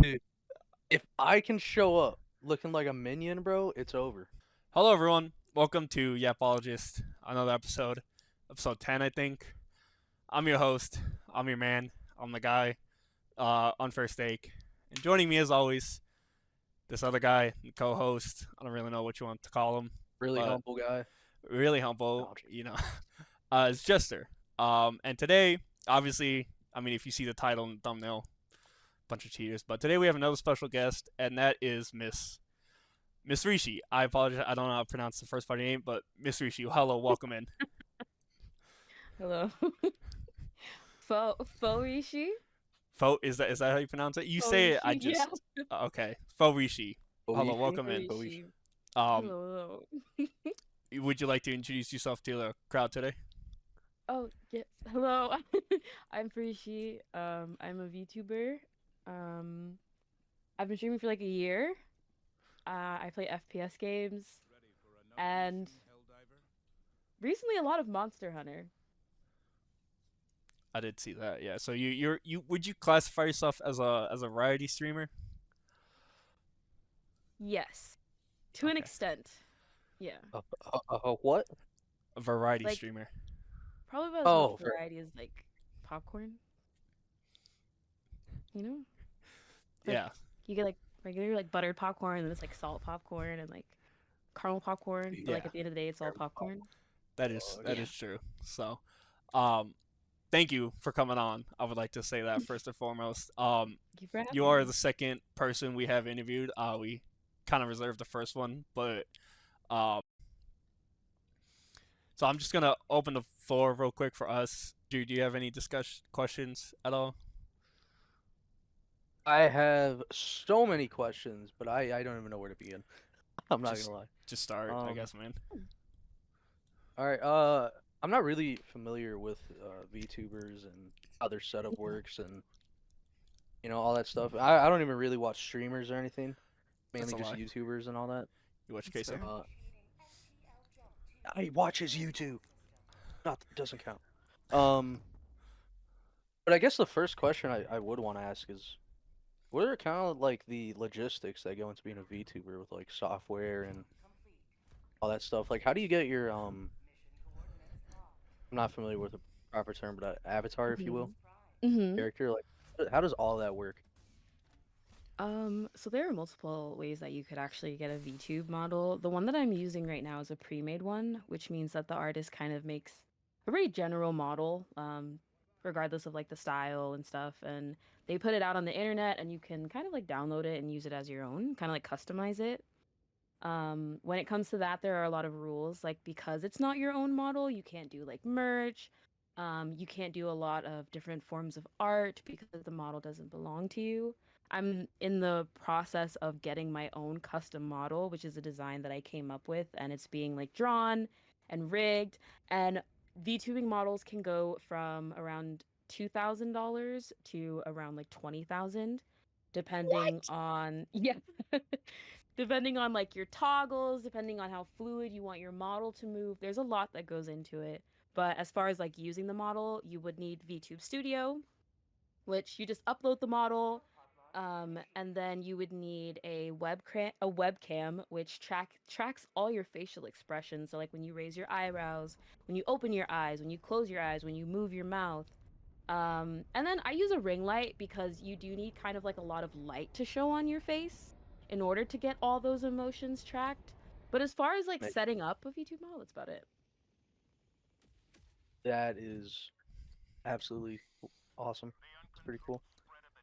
Dude, if I can show up looking like a minion, bro, it's over. Hello, everyone. Welcome to Yaplolgist, another episode 10, I think. I'm your host. I'm your man. I'm the guy, UnfairSteak. And joining me, as always, this other guy, the co-host. I don't really know what you want to call him, Really but humble guy. really No, humble, I'm joking. it's Jester. And today, obviously, I mean, if you see the title and thumbnail, bunch of cheaters. But today we have another special guest, and that is Miss Rishi. I apologize. I don't know how to pronounce the first part of your name, but Miss Rishi, hello, welcome in. Hello. Fauxrishi? Is that how you pronounce it? You say it. I Fauxrishi, yeah. just okay. Fauxrishi. Hello, Oishi. welcome in. Fauxrishi. Um, Hello, hello. would you like to introduce yourself to the crowd today? Oh, yes. Hello. I'm Rishi. I'm a VTuber. Um, I've been streaming for like a year. I play FPS games and recently a lot of Monster Hunter. I did see that. Yeah. So you would you classify yourself as a variety streamer? Yes, to an Okay. extent. Yeah. What? A variety Like streamer. probably about as Oh, much variety as like popcorn, you know? Like Yeah. you get like regular like buttered popcorn and then it's like salt popcorn and like caramel popcorn, but like Yeah. at the end of the day it's all popcorn. That is that Yeah. is true. So, um, thank you for coming on. I would like to say that first and foremost. Thank you for You having are me. the second person we have interviewed. We kind of reserved the first one, but um, so I'm just gonna open the floor real quick for us. Do you have any discussion questions at all? I have so many questions, but I don't even know where to begin. I'm not Just gonna lie. just start, I Um, guess, man. all right. I'm not really familiar with VTubers and how their setup works and all that stuff. I don't even really watch streamers or anything. That's Mainly a just lie. YouTubers and all that. You watch That's queso? fair. Uh, I watches YouTube. Not doesn't count. Um, but I guess the first question I would want to ask is, what are kind of like the logistics that go into being a VTuber with like software and all that stuff? Like, how do you get your I'm not familiar with the proper term, but avatar, if you will, Mm-hmm. character. Like, how does all that work? So there are multiple ways that you could actually get a VTube model. The one that I'm using right now is a pre-made one, which means that the artist kind of makes a very general model, regardless of like the style and stuff. And they put it out on the internet and you can kind of like download it and use it as your own, kind of like customize it. When it comes to that, there are a lot of rules. Like because it's not your own model, you can't do like merch. You can't do a lot of different forms of art because the model doesn't belong to you. I'm in the process of getting my own custom model, which is a design that I came up with, and it's being like drawn and rigged. And VTubing models can go from around $2,000 to around like 20,000, depending What? on yeah, depending on like your toggles, depending on how fluid you want your model to move. There's a lot that goes into it. But as far as like using the model, you would need VTube Studio, which you just upload the model, and then you would need a webcam, which tracks all your facial expressions. So like when you raise your eyebrows, when you open your eyes, when you close your eyes, when you move your mouth. And then I use a ring light because you do need kind of like a lot of light to show on your face in order to get all those emotions tracked. But as far as like Like, setting up a VTube model, that's about it. that is absolutely awesome. It's pretty cool.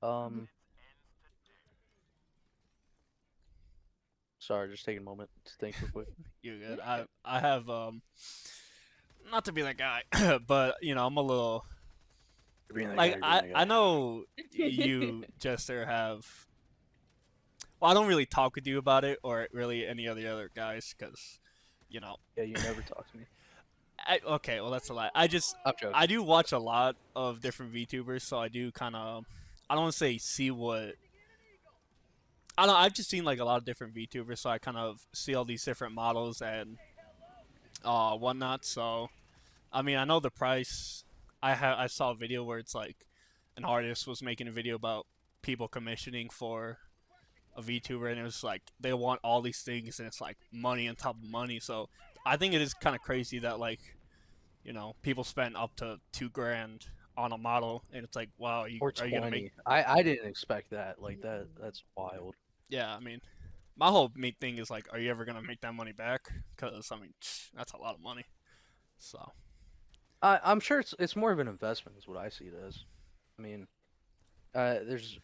Mhm. Um, Sorry, just taking a moment to think real quick. You're Yeah. good. I have not to be that guy, but I'm a little You're being that guy. like You're being I that know you, Jester, have. Well, I don't really talk with you about it, or really any of the other guys, because, you know. guy. Yeah, you never talk to me. Okay, well that's a lie. I'm joking. I do watch a lot of different VTubers, so I do kind of. I don't want to say see what. I don't. I've just seen like a lot of different VTubers, so I kind of see all these different models and whatnot. So, I mean, I know the price. I saw a video where it's like an artist was making a video about people commissioning for a VTuber, and it was like they want all these things, and it's like money on top of money. So I think it is kind of crazy that like people spend up to $2,000 on a model, and it's like, wow, Or are you gonna make? 20. I didn't expect that. Like that's wild. Yeah, I mean, my whole main thing is like, are you ever gonna make that money back? Because I mean, that's a lot of money. So I'm sure it's more of an investment is what I see it as. I mean, there's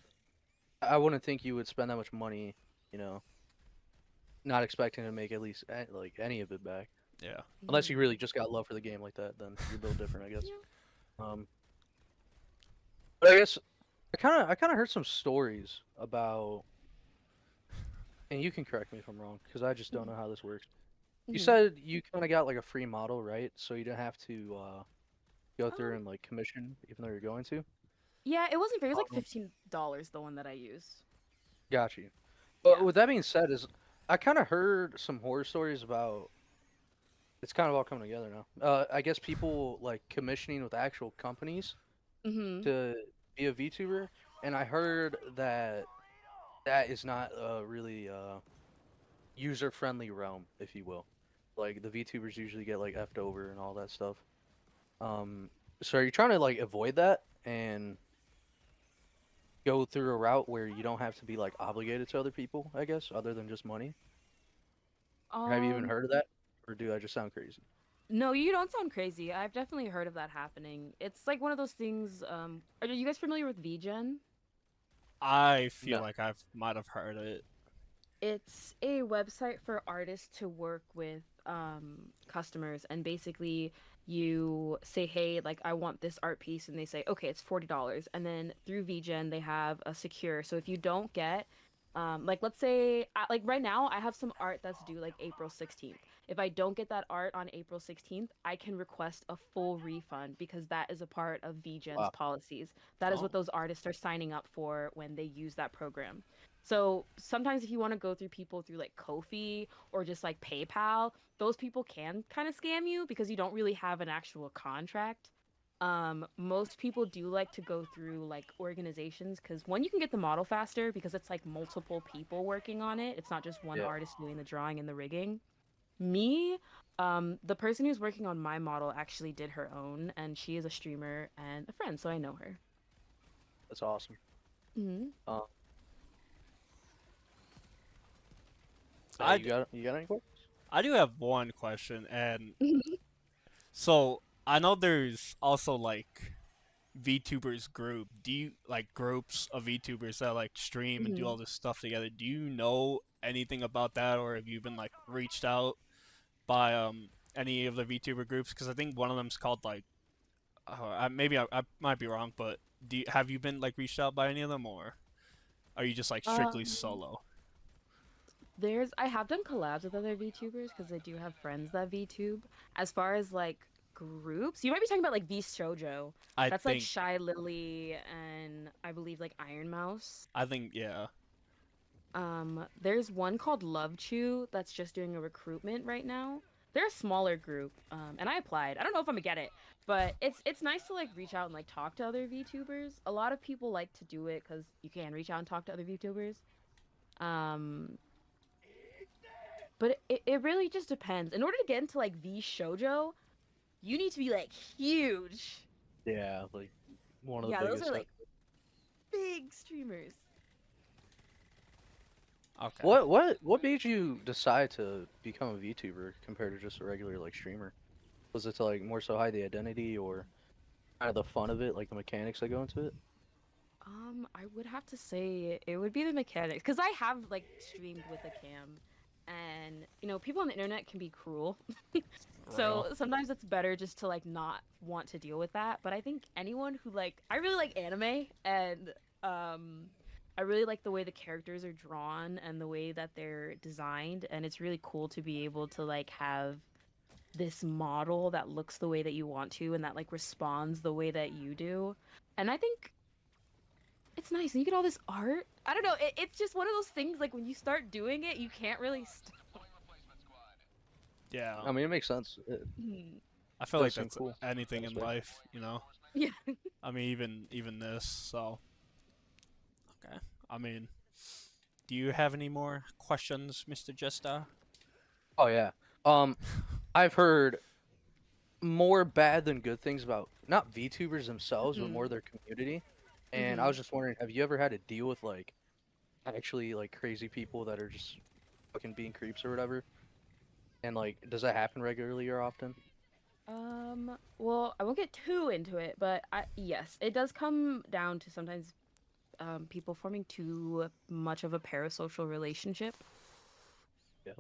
I wouldn't think you would spend that much money, you know, not expecting to make at least like any of it back. yeah, Unless you really just got love for the game like that, then you're built different, I guess. Um, but I guess I kind of heard some stories about, and you can correct me if I'm wrong, because I just don't know how this works. You said you kind of got like a free model, right? So you didn't have to go through and like commission, even though you're going to. Yeah, it wasn't fair. It was like Um, $15, the one that I used. got you. But Yeah. with that being said, is I kind of heard some horror stories about. It's kind of all coming together now. I guess people like commissioning with actual companies Mm-hmm. to be a VTuber, and I heard that that is not a really user-friendly realm, if you will. Like the VTubers usually get like effed over and all that stuff. Um, so are you trying to like avoid that and go through a route where you don't have to be like obligated to other people, I guess, other than just money? Or have you even Um, heard of that? Or do I just sound crazy? no, you don't sound crazy. I've definitely heard of that happening. It's like one of those things. Are you guys familiar with VGen? I feel No. like I might have heard it. It's a website for artists to work with customers, and basically you say, hey, like I want this art piece, and they say, okay, it's $40. And then through VGen they have a secure. So if you don't get like let's say like right now I have some art that's due like April 16th. If I don't get that art on April 16th, I can request a full refund because that is a part of VGen's Wow. policies. That is Oh, what those artists are signing up for when they use that program. So sometimes if you want to go through people through like Kofi or just like PayPal, those people can kind of scam you because you don't really have an actual contract. Most people do like to go through like organizations because one, you can get the model faster because it's like multiple people working on it. It's not just one Yeah, artist doing the drawing and the rigging. Me, the person who's working on my model actually did her own, and she is a streamer and a friend, so I know her. that's awesome. Hmm. Uh, I, you got any questions? I do have one question, and so I know there's also like VTubers group. Do you like groups of VTubers that like stream and do Hmm. all this stuff together? Do you know anything about that, or have you been like reached out by any of the VTuber groups? Because I think one of them's called like I might be wrong, but have you been like reached out by any of them, or are you just like strictly Um, solo? I have done collabs with other VTubers because I do have friends that VTube. As far as like groups, you might be talking about like V Shoujo. I That's like think Shy Lily and I believe like Iron Mouse. I think yeah. There's one called Love Chew that's just doing a recruitment right now. They're a smaller group, and I applied. I don't know if I'm gonna get it, but it's nice to like reach out and like talk to other VTubers. A lot of people like to do it because you can reach out and talk to other VTubers. Um, but it really just depends. In order to get into like V Shoujo, you need to be like huge. Yeah, like one of the Yeah, those are biggest. like big streamers. Okay. What made you decide to become a VTuber compared to just a regular like streamer? Was it to like more so hide the identity or kind of the fun of it, like the mechanics that go into it? I would have to say it would be the mechanics because I have like streamed with a cam, and people on the internet can be cruel. Real. So sometimes it's better just to like not want to deal with that. But I think anyone who like I really like anime, and um I really like the way the characters are drawn and the way that they're designed, and it's really cool to be able to like have this model that looks the way that you want to and that like responds the way that you do. And I think it's nice. And you get all this art. I don't know. It's just one of those things like when you start doing it, you can't really stop. Yeah. I mean, it makes sense. It Hmm. I feel like does seem that's cool. anything That's in fair. life, you know. Yeah. I mean, even this. So Okay. I mean, do you have any more questions, Mr. Jester? Oh yeah. I've heard more bad than good things about not VTubers themselves, but more their community. And I was just wondering, have you ever had to deal with like actually like crazy people that are just fucking being creeps or whatever? And like, does that happen regularly or often? Well, I won't get too into it, but yes, it does come down to sometimes people forming too much of a parasocial relationship. Yep.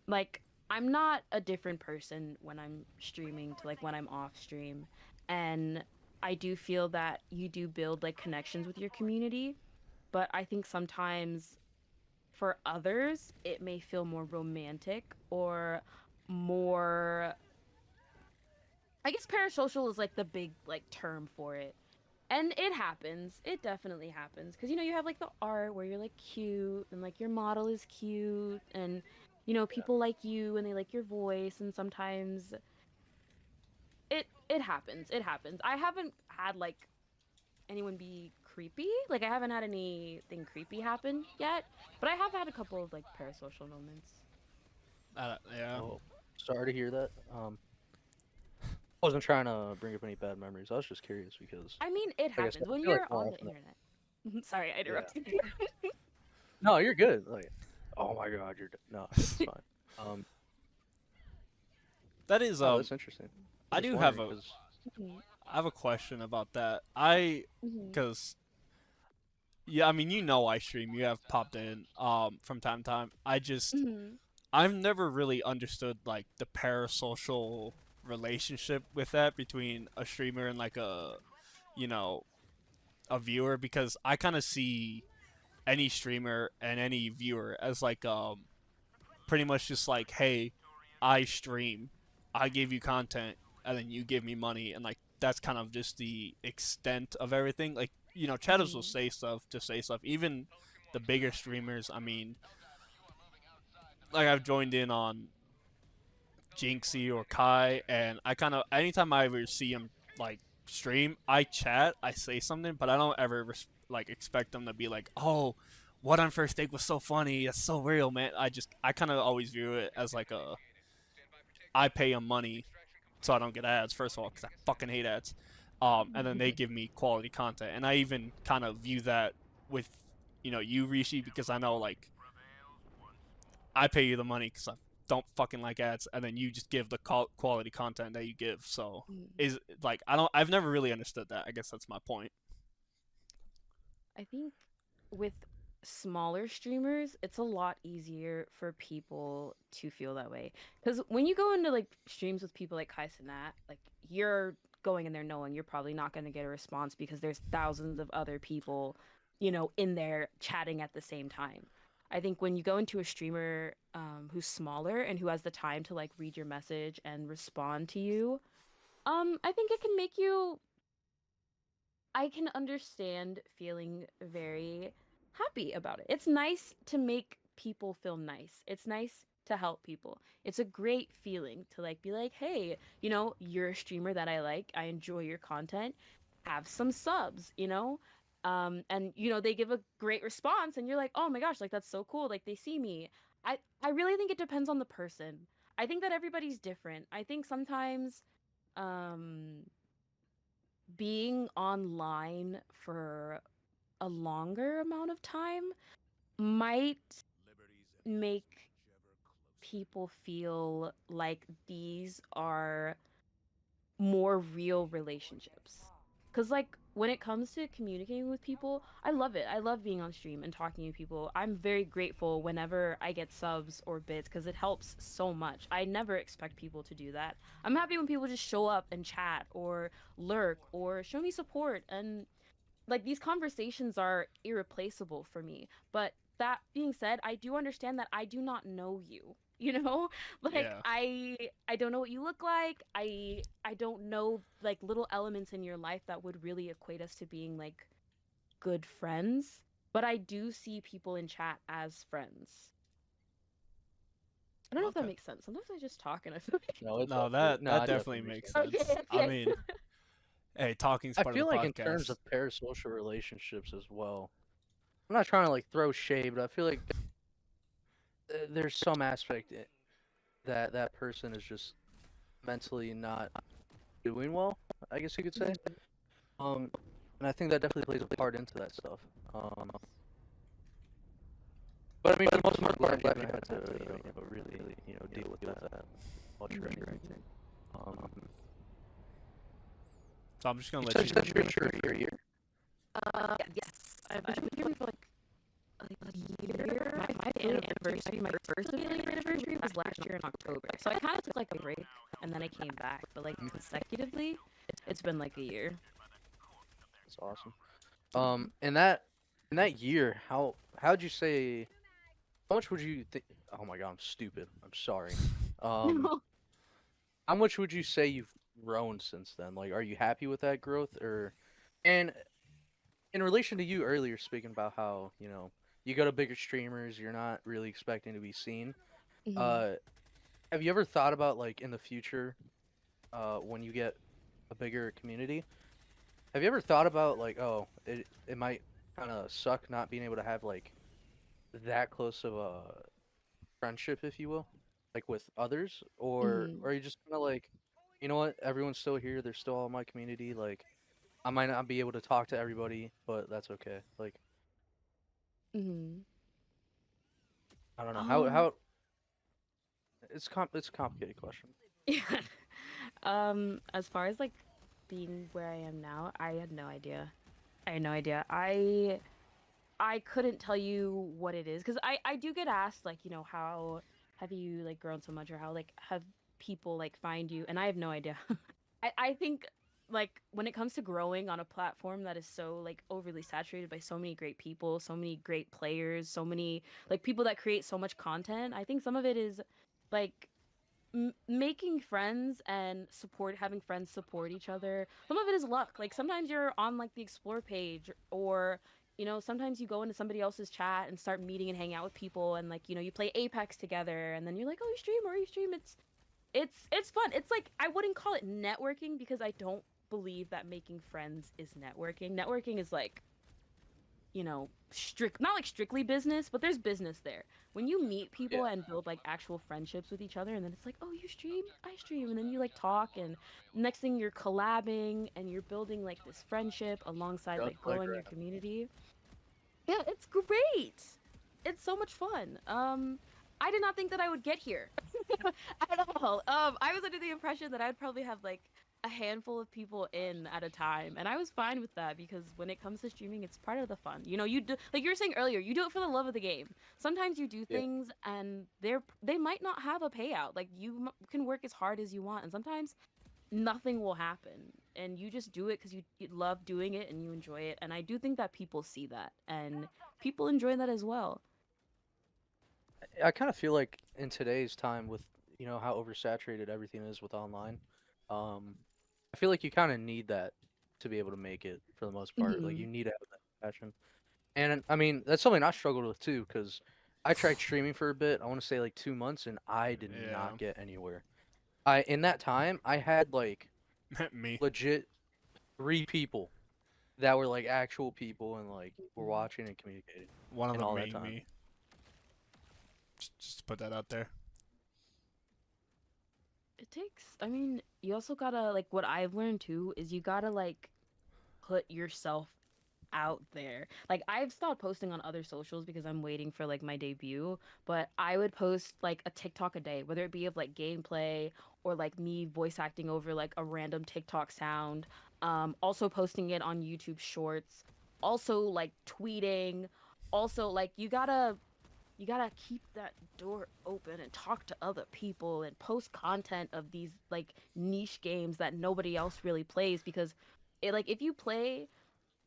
Like I'm not a different person when I'm streaming to like when I'm off stream, and I do feel that you do build like connections with your community, but I think sometimes for others it may feel more romantic or more, I guess parasocial is like the big like term for it. And it happens. It definitely happens. Because, you have like the art where you're like cute and like your model is cute and, people like you and they like your voice. And sometimes it happens. It happens. I haven't had like anyone be creepy. Like I haven't had anything creepy happen yet. But I have had a couple of like parasocial moments. Yeah. Oh, sorry to hear that. I wasn't trying to bring up any bad memories. I was just curious because, I mean, it like I said, happens I when feel like you're more on the often. internet. Sorry, I Yeah. interrupted you. No, you're good. Like, oh my god, no, it's fine. Um, That is oh, that's interesting. I Just do have wondering, 'cause I have a question about that. Cuz yeah, I mean, I stream. You have popped in from time to time. I've never really understood like the parasocial relationship with that between a streamer and like you know, a viewer, because I kind of see any streamer and any viewer as like pretty much just like, hey, I stream, I give you content, and then you give me money, and like that's kind of just the extent of everything. Like, chatters will say stuff to say stuff. Even the bigger streamers, I mean, like I've joined in on Jinxie or Kai, and I kind of anytime I ever see him like stream, I chat, I say something, but I don't ever like expect them to be like, "Oh, what UnfairSteak was so funny, that's so real, man." I kind of always view it as like I pay them money so I don't get ads. First of all, because I fucking hate ads, and then they give me quality content, and I even kind of view that with you, Rishi, because I know like I pay you the money because I don't fucking like ads, and then you just give the quality content that you give. So is like I've never really understood that. I guess that's my point. I think with smaller streamers, it's a lot easier for people to feel that way. Because when you go into like streams with people like Kai Cenat, like you're going in there knowing you're probably not going to get a response because there's thousands of other people, in there chatting at the same time. I think when you go into a streamer who's smaller and who has the time to like read your message and respond to you, I think it can make you, I can understand feeling very happy about it. It's nice to make people feel nice. It's nice to help people. It's a great feeling to like be like, "Hey, you're a streamer that I like. I enjoy your content. Have some subs." And they give a great response and you're like, "Oh my gosh, like that's so cool. Like they see me." I really think it depends on the person. I think that everybody's different. I think sometimes um being online for a longer amount of time might make people feel like these are more real relationships. Because, like, when it comes to communicating with people, I love it. I love being on stream and talking to people. I'm very grateful whenever I get subs or bits because it helps so much. I never expect people to do that. I'm happy when people just show up and chat or lurk or show me support. And like these conversations are irreplaceable for me. But that being said, I do understand that I do not know you. Like Yeah. I don't know what you look like. I don't know like little elements in your life that would really equate us to being like good friends. But I do see people in chat as friends. I don't know if that Okay. makes sense. Sometimes I just talk and I feel like no, it's No, all good. that No, that it definitely definitely makes makes sense. sense. okay, I okay. mean, hey, talking's I part of feel the like in terms podcast. of parasocial relationships as well. I'm not trying to like throw shade, but I feel like there's some aspect that that person is just mentally not doing well, I guess you could say. Um, and I think that definitely plays a part into that stuff. Um, but I mean, for the most part, I'm glad you haven't had to, really, deal with that much or anything. Um, So I'm just gonna you let said you. you're sure you're here. Yes. I've been here for like a year. My daily anniversary, my first daily anniversary was last year in October. So I kind of took like a break and then I came back. But like consecutively, it's been like a year. That's awesome. In that year, how'd you say? How much would you think? Oh my God, I'm stupid. I'm sorry. Um, No. how much would you say you've grown since then? Like, are you happy with that growth, or? And in relation to you earlier speaking about how you go to bigger streamers, you're not really expecting to be seen. Mhm. Uh, have you ever thought about like in the future, when you get a bigger community? Have you ever thought about like, oh, it might kind of suck not being able to have like that close of a friendship, if you will, like with others, Mhm. or are you just kind of like, you know what, everyone's still here, they're still all in my community, like I might not be able to talk to everybody, but that's okay. Like Mhm. I don't know Um. how it's a complicated question. Yeah. As far as like being where I am now, I had no idea. I had no idea. I couldn't tell you what it is because I do get asked like, how have you like grown so much or how like have people like find you? And I have no idea. I think like when it comes to growing on a platform that is so like overly saturated by so many great people, so many great players, so many like people that create so much content, I think some of it is like making friends and having friends support each other. Some of it is luck. Like sometimes you're on like the explore page, or sometimes you go into somebody else's chat and start meeting and hang out with people, and like you play Apex together, and then you're like, oh, you stream or you stream. It's fun. It's like I wouldn't call it networking because I don't believe that making friends is networking. Networking is like strict, not like strictly business, but there's business there. When you meet Yeah, people and build like actual friendships with each other, and then it's like, oh, you stream, I stream, and then you like talk, and next thing you're collabing and you're building like this friendship alongside just like like growing your right. community. Yeah, it's great. It's so much fun. I did not think that I would get here at all. I was under the impression that I'd probably have like a handful of people in at a time, and I was fine with that because when it comes to streaming, it's part of the fun. You do like you were saying earlier, you do it for the love of the game. Sometimes you do Yeah, things and they might not have a payout. Like can work as hard as you want, and sometimes nothing will happen and you just do it because you love doing it and you enjoy it, and I do think that people see that and people enjoy that as well. I kind of feel like in today's time with how oversaturated everything is with online, um, I feel like you kind of need that to be able to make it for the most part. Like Hmm. you need to have that passion. And I mean, that's something I struggled with too, because I tried streaming for a bit. I want to say like 2 months, and I did Yeah, not get anywhere. I in that time I had like me. legit 3 people that were like actual people and like were watching and communicating One of in them all that being time. me. Just to put that out there. It takes, I mean, you also gotta like what I've learned too is you gotta like put yourself out there. Like I've stopped posting on other socials because I'm waiting for like my debut, but I would post like a TikTok a day, whether it be of like gameplay or like me voice acting over like a random TikTok sound. Also posting it on YouTube Shorts, also like tweeting, also like you gotta keep that door open and talk to other people and post content of these like niche games that nobody else really plays because like if you play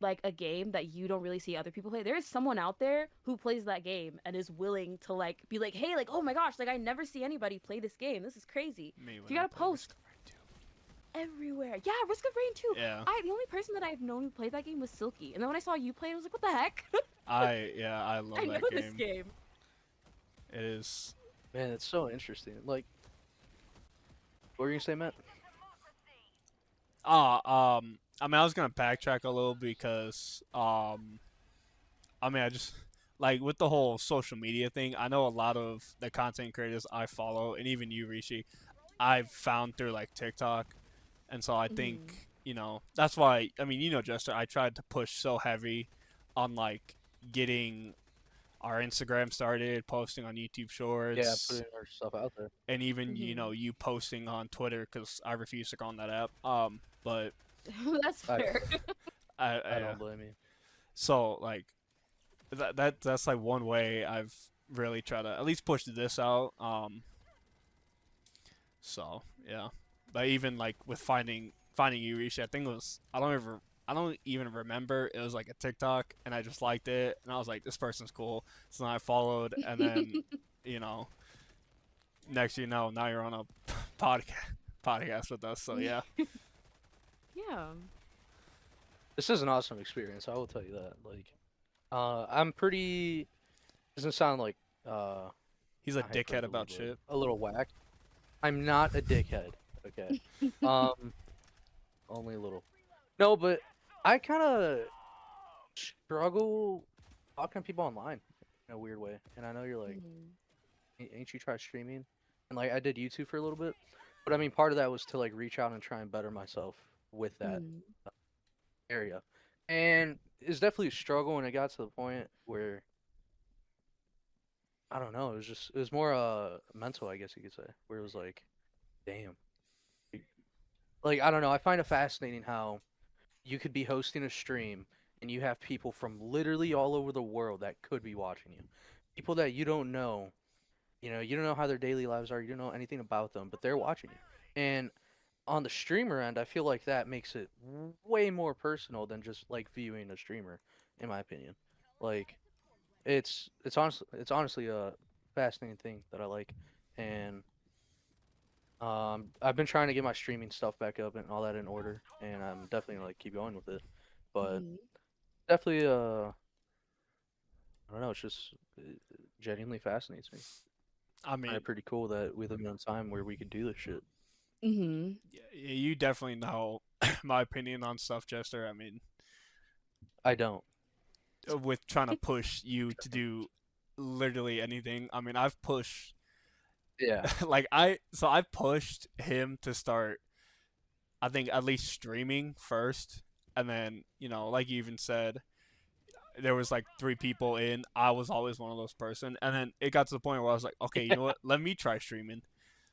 like a game that you don't really see other people play, there is someone out there who plays that game and is willing to like be like, hey, like, oh my gosh, like I never see anybody play this game, this is crazy. Me So when you I gotta play Risk post of Rain everywhere. Yeah, Risk of Rain too. 2. Yeah. The only person that I've known who played that game was Silky, and then when I saw you play it, I was like, what the heck? I I love know that this game. game. It is. Man, it's so interesting. Like, what were you gonna say, Matt? I mean, I was gonna backtrack a little because I mean, I just like with the whole social media thing. I know a lot of the content creators I follow, and even you, Rishi, I've found through like TikTok, and so I Mhm. think that's why. I mean, Jester, I tried to push so heavy on like getting our Instagram started, posting on YouTube Yeah, Shorts, putting our stuff out there. and even Mhm. you posting on Twitter because I refuse to go on that app. But That's I fair. I I don't blame you. so like that's like one way I've really tried to at least push this out. So yeah, but even like with finding you, Rishi, I think it was I don't even remember. It was like a TikTok, and I just liked it, and I was like, this person's cool. So then I followed, and then you know, next now you're on a podcast with us. So yeah, Yeah. This is an awesome experience. I will tell you that. Like, I'm pretty. Doesn't sound like he's a dickhead hyperbole, about but shit. a little whack. I'm not a dickhead. Okay. Um, only a little. No, but I kind of struggle talking to people online in a weird way. And I know you're like, Mhm. Ain't you tried streaming?" And like I did YouTube for a little bit, but I mean, part of that was to like reach out and try and better myself with that Mhm. area. And it's definitely a struggle, and it got to the point where I don't know. It was more mental, I guess you could say, where it was like, damn, like I don't know. I find it fascinating how you could be hosting a stream and you have people from literally all over the world that could be watching you, people that you don't know. You don't know how their daily lives are. You don't know anything about them, but they're watching you. And on the streamer end, I feel like that makes it way more personal than just like viewing a streamer, in my opinion. Like it's honestly a fascinating thing that I like, and I've been trying to get my streaming stuff back up and all that in order, and I'm definitely gonna like keep going with it. But Mhm. definitely, I don't know, it's just genuinely fascinates me. I Find mean, it pretty cool that we live in a time where we could do this shit. Mhm. you definitely know my opinion on stuff, Jester. I mean, I don't. with trying to push you to do literally anything. I mean, I've pushed Yeah. I pushed him to start I think at least streaming first, and then like you even said, there was like three people in. I was always one of those person, and then it got to the point where I was like, okay, you know what? Let me try streaming.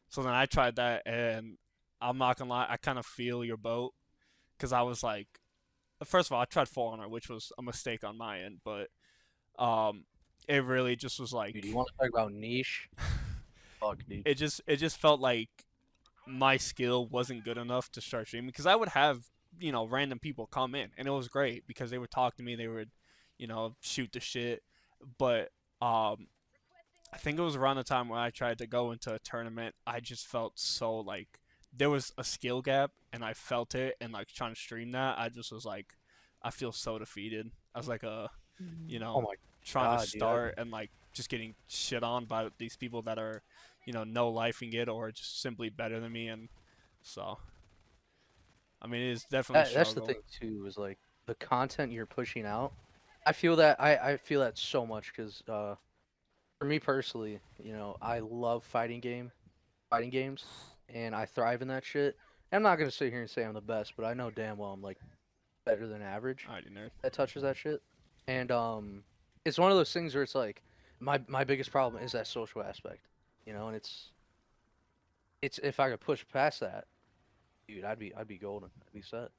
So then I tried that, and I'm not gonna lie, I kind of feel your boat because I was like, first of all, I tried For Honor, which was a mistake on my end, but um, it really just was Dude, you like, want to talk about niche? Fuck, dude. it just felt like my skill wasn't good enough to start streaming because I would have random people come in and it was great because they would talk to me, they would shoot the shit, but I think it was around the time when I tried to go into a tournament. I just felt so like there was a skill gap and I felt it, and like trying to stream that, I just was like, I feel so defeated. I was like you Mhm. Oh know my trying to god, dude. start and like just getting shit on by these people that are no lifing it or just simply better than me. And so I mean it is definitely a That's the struggle. thing too, is like the content you're pushing out. I feel that so much because for me personally, I love fighting games, and I thrive in that shit. I'm not gonna sit here and say I'm the best, but I know damn well I'm like better than average Alrighty, nerd. that touches that shit. And it's one of those things where it's like my biggest problem is that social aspect, and it's if I could push past that, dude, I'd be golden. I'd be set.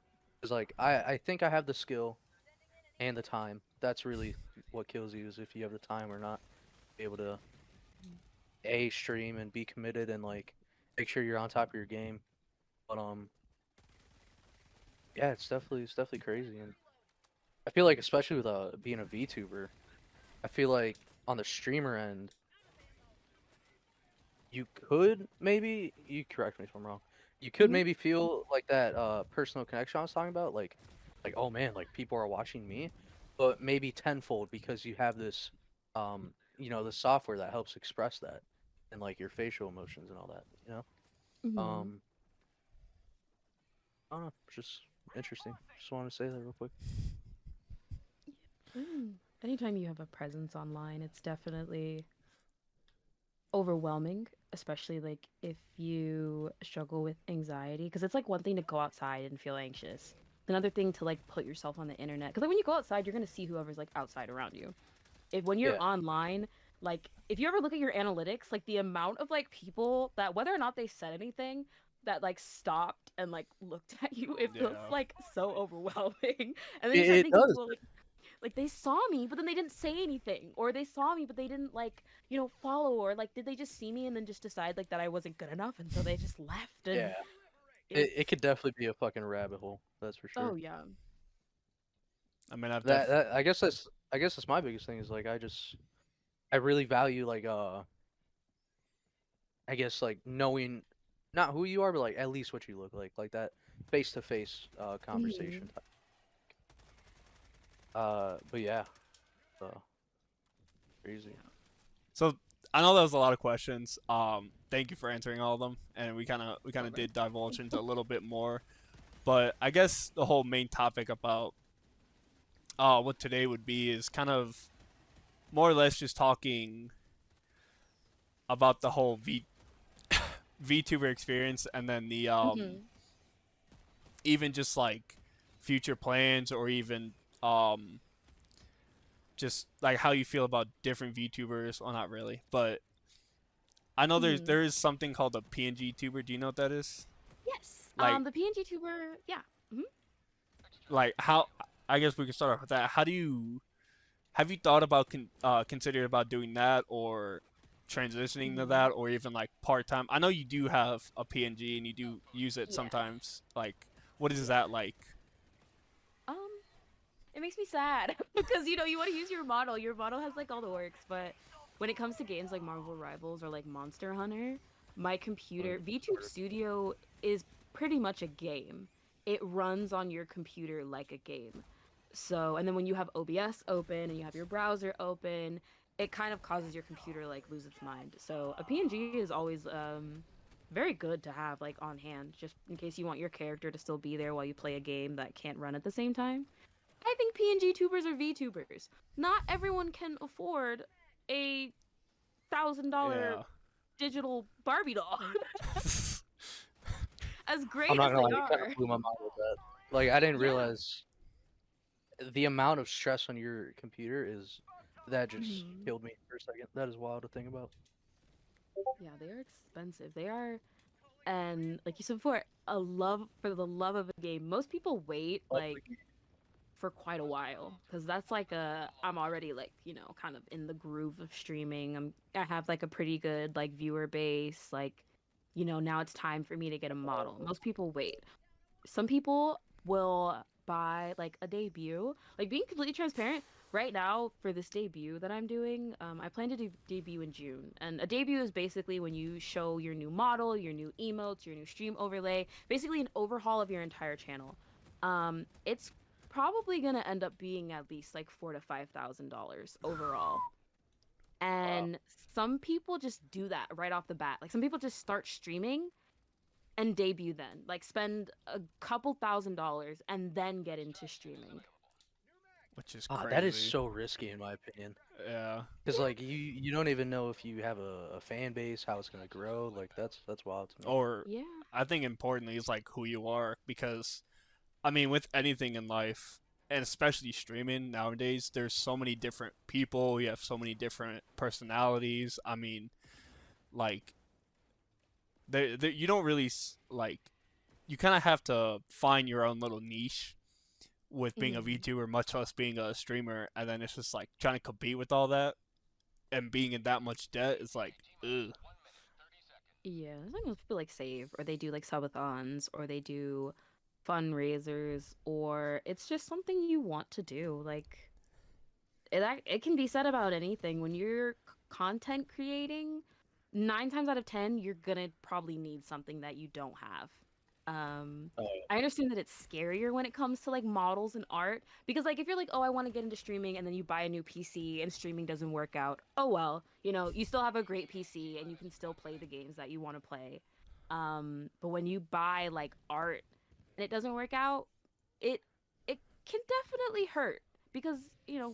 Cause like I think I have the skill and the time. That's really what kills you, is if you have the time or not. Be able to a stream and be committed and like make sure you're on top of your game. But yeah, it's definitely crazy, and I feel like especially with being a VTuber, I feel like on the streamer end, you could maybe, you correct me if I'm wrong. You could Mhm. maybe feel like that personal connection I was talking about, like oh man, like people are watching me, but maybe tenfold because you have this the software that helps express that, and like your facial emotions and all that. Mhm. Um I don't know, just interesting. Just wanted to say that real quick. Mm. Anytime you have a presence online, it's definitely overwhelming, especially like if you struggle with anxiety, because it's like one thing to go outside and feel anxious. Another thing to like put yourself on the internet, because like when you go outside, you're gonna see whoever's like outside around you. If when you're Yeah. online, like if you ever look at your analytics, like the amount of like people that whether or not they said anything that like stopped and like looked at you, it feels Yeah. like so overwhelming. And then you It, start it thinking, does. well, like they saw me, but then they didn't say anything, or they saw me, but they didn't like follow, or like did they just see me and then just decide like that I wasn't good enough, and so they just left, Yeah. and It it's could definitely be a fucking rabbit hole. That's for oh sure. yeah. I mean, I've That I guess that's my biggest thing is like I really value like I guess like knowing not who you are, but like at least what you look like that face to face Mhm. conversation. But yeah, uh, crazy. So I know that was a lot of questions. Thank you for answering all of them, and we kind of Over. did divulge into a little bit more. But I guess the whole main topic about what today would be is kind of more or less just talking about the whole VTuber experience, and then the Mhm. even just like future plans, or even um just like how you feel about different VTubers. Well, not really, but I know Mhm. there is something called a PNG tuber. Do you know what that is? Yes. Like The PNG tuber. Yeah. Mhm. like how I guess we can start off with that. How do you have you thought about considered about doing that, or transitioning to Mhm. that, or even like part time? I know you do have a PNG and you do use it Yeah. sometimes. Like, what is Yeah. that like? Um, it makes me sad because you want to use your model. Your model has like all the works, but when it comes to games like Marvel Rivals or like Monster Hunter, my computer VTube Studio is pretty much a game. It runs on your computer like a game. So, and then when you have OBS open and you have your browser open, it kind of causes your computer like lose its mind. So, a PNG is always very good to have like on hand just in case you want your character to still be there while you play a game that can't run at the same time. I think PNG tubers are VTubers. Not everyone can afford a $1,000 Yeah. digital Barbie doll. As I'm great not as gonna they lie, you kind of are. blew my mind with that. Like I didn't Yeah. realize the amount of stress on your computer is that just Mhm. killed me for a second. That is wild to think about. Yeah, they are expensive. They are, and like you said before, a love for the love of a game. Most people wait like for quite a while because that's like I'm already like kind of in the groove of streaming. I have like a pretty good like viewer base. Like now it's time for me to get a model. Most people wait. Some people will buy like a debut. Like being completely transparent, right now for this debut that I'm doing, I plan to do debut in June. And a debut is basically when you show your new model, your new emotes, your new stream overlay, basically an overhaul of your entire channel. It's probably gonna end up being at least like $4,000 to $5,000 overall. Wow. And some people just do that right off the bat. Like some people just start streaming and debut then. Like spend a couple $1,000s and then get into streaming. Which is Ah, that is crazy. so risky in my opinion. Yeah. Because Yeah. like you don't even know if you have a fan base, how it's gonna grow. Like that's wild to me. Or Yeah. I think importantly is like who you are, because I mean with anything in life, and especially streaming nowadays, there's so many different people. You have so many different personalities. I mean, like you don't really like you kind of have to find your own little niche with being a Hmm. VTuber, much less being a streamer, and then it's just like trying to compete with all that and being in that much debt is like, ugh. Yeah. As long as people like save or they do like subathons or they do fundraisers or it's just something you want to do. Like it can be said about anything. When you're content creating, 9 times out of 10, you're gonna probably need something that you don't have. Oh, yeah. I understand that it's scarier when it comes to like models and art because like if you're like, oh, I want to get into streaming and then you buy a new PC and streaming doesn't work out, oh well, you still have a great PC and you can still play the games that you want to play. But when you buy like art and it doesn't work out, it it can definitely hurt because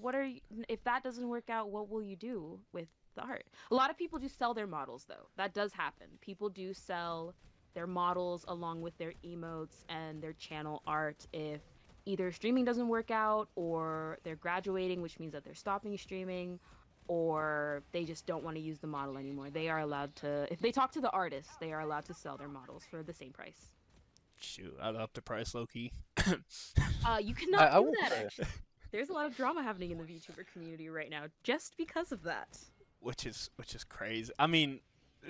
what are you, if that doesn't work out, what will you do with the art? A lot of people do sell their models though. That does happen. People do sell their models along with their emotes and their channel art if either streaming doesn't work out, or they're graduating, which means that they're stopping streaming, or they just don't want to use the model anymore. They are allowed to, if they talk to the artist, they are allowed to sell their models for the same price. Shoot, I'd up the price low key. You cannot I do will that say. actually. There's a lot of drama happening in the VTuber community right now just because of that. which is crazy. I mean,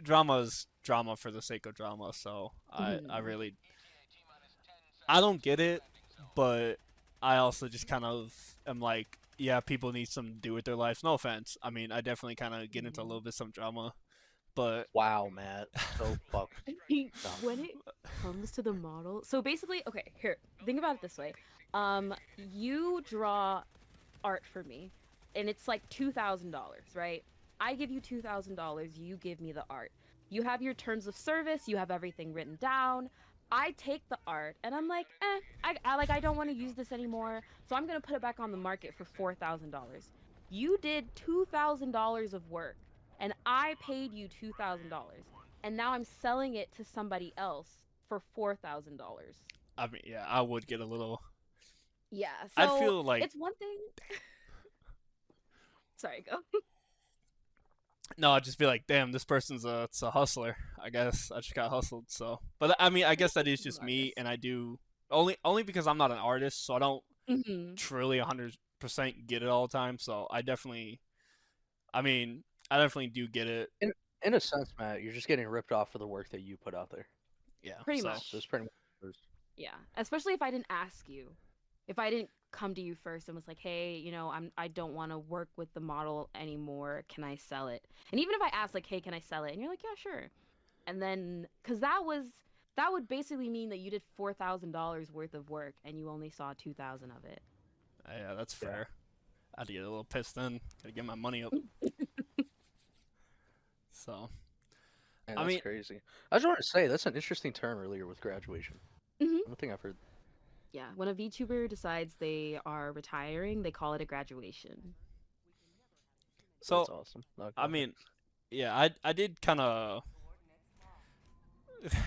drama's drama for the sake of drama, so I really I don't get it, but I also just kind of am like, yeah, people need something to do with their lives. No offense. I mean, I definitely kind of get into a little bit some drama, but Wow, Matt. So fucked. When it comes to the model, so basically, okay, here, think about it this way. You draw art for me, and it's like $2,000, right? I give you $2,000, you give me the art. You have your terms of service, you have everything written down. I take the art and I'm like, I don't want to use this anymore, so I'm gonna put it back on the market for $4,000. You did $2,000 of work, and I paid you $2,000, and now I'm selling it to somebody else for $4,000. I mean, yeah, I would get a little. Yeah, I'd so feel like it's one thing. Sorry, go. no, I'd just be like, damn, this person's it's a hustler. I guess I just got hustled. So, but I mean, I guess that is just me, and I do only because I'm not an artist, so I don't truly 100% get it all the time. So I definitely, I mean, I definitely do get it. In a sense, Matt, you're just getting ripped off for the work that you put out there. Yeah, Pretty so. much. So it's pretty much. Yeah, especially if I didn't ask you. If I didn't come to you first and was like, "Hey, I don't want to work with the model anymore. Can I sell it?" And even if I asked like, "Hey, can I sell it?" and you're like, "Yeah, sure." And then cuz that would basically mean that you did $4,000 worth of work and you only saw 2,000 of it. Yeah, that's fair. I'd get a little pissed then. Gotta get my money up. So. Man, I that's mean, crazy. I just want to say that's an interesting term earlier with graduation. Mhm. I don't think I've heard. Yeah, when a VTuber decides they are retiring, they call it a graduation. so That's awesome. I mean, yeah, I did kind of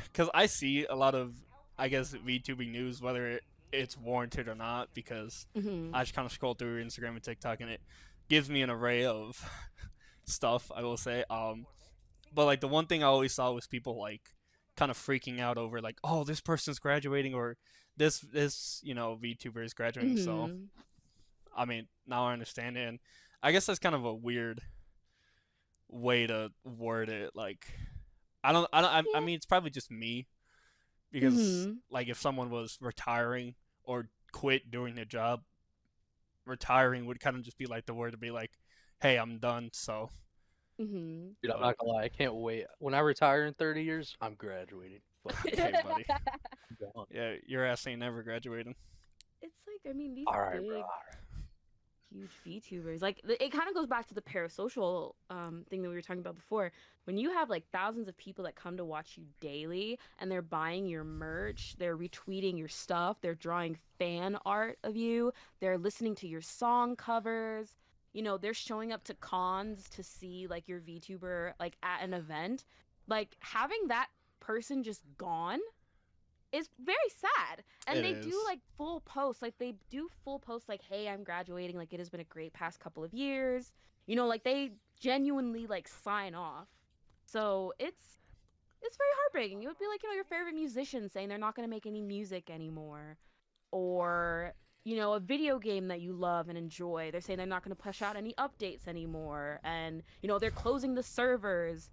because I see a lot of, I guess, VTubing news, whether it's warranted or not, because I just kind of scroll through Instagram and TikTok, and it gives me an array of stuff. I will say, but like the one thing I always saw was people like kind of freaking out over like, oh, this person's graduating, or this VTuber is graduating. So I mean, now I understand it, and I guess that's kind of a weird way to word it. Like, I mean, it's probably just me because like if someone was retiring or quit doing their job, retiring would kind of just be like the word to be like, hey, I'm done. So, Mhm. Dude, I'm not gonna lie. I can't wait. When I retire in 30 years, I'm graduating. Fuck okay, buddy. I'm done. Yeah, your ass ain't never graduating. It's like, I mean, these All right, big bro. huge VTubers. Like it kind of goes back to the parasocial thing that we were talking about before. When you have like thousands of people that come to watch you daily and they're buying your merch, they're retweeting your stuff, they're drawing fan art of you, they're listening to your song covers, they're showing up to cons to see like your VTuber like at an event. Like having that person just gone is very sad. And It they do is. like full posts, like they do full posts like, "Hey, I'm graduating, like it has been a great past couple of years." Like they genuinely like sign off. So it's very heartbreaking. It would be like, your favorite musician saying they're not going to make any music anymore, or a video game that you love and enjoy, they're saying they're not going to push out any updates anymore, and they're closing the servers.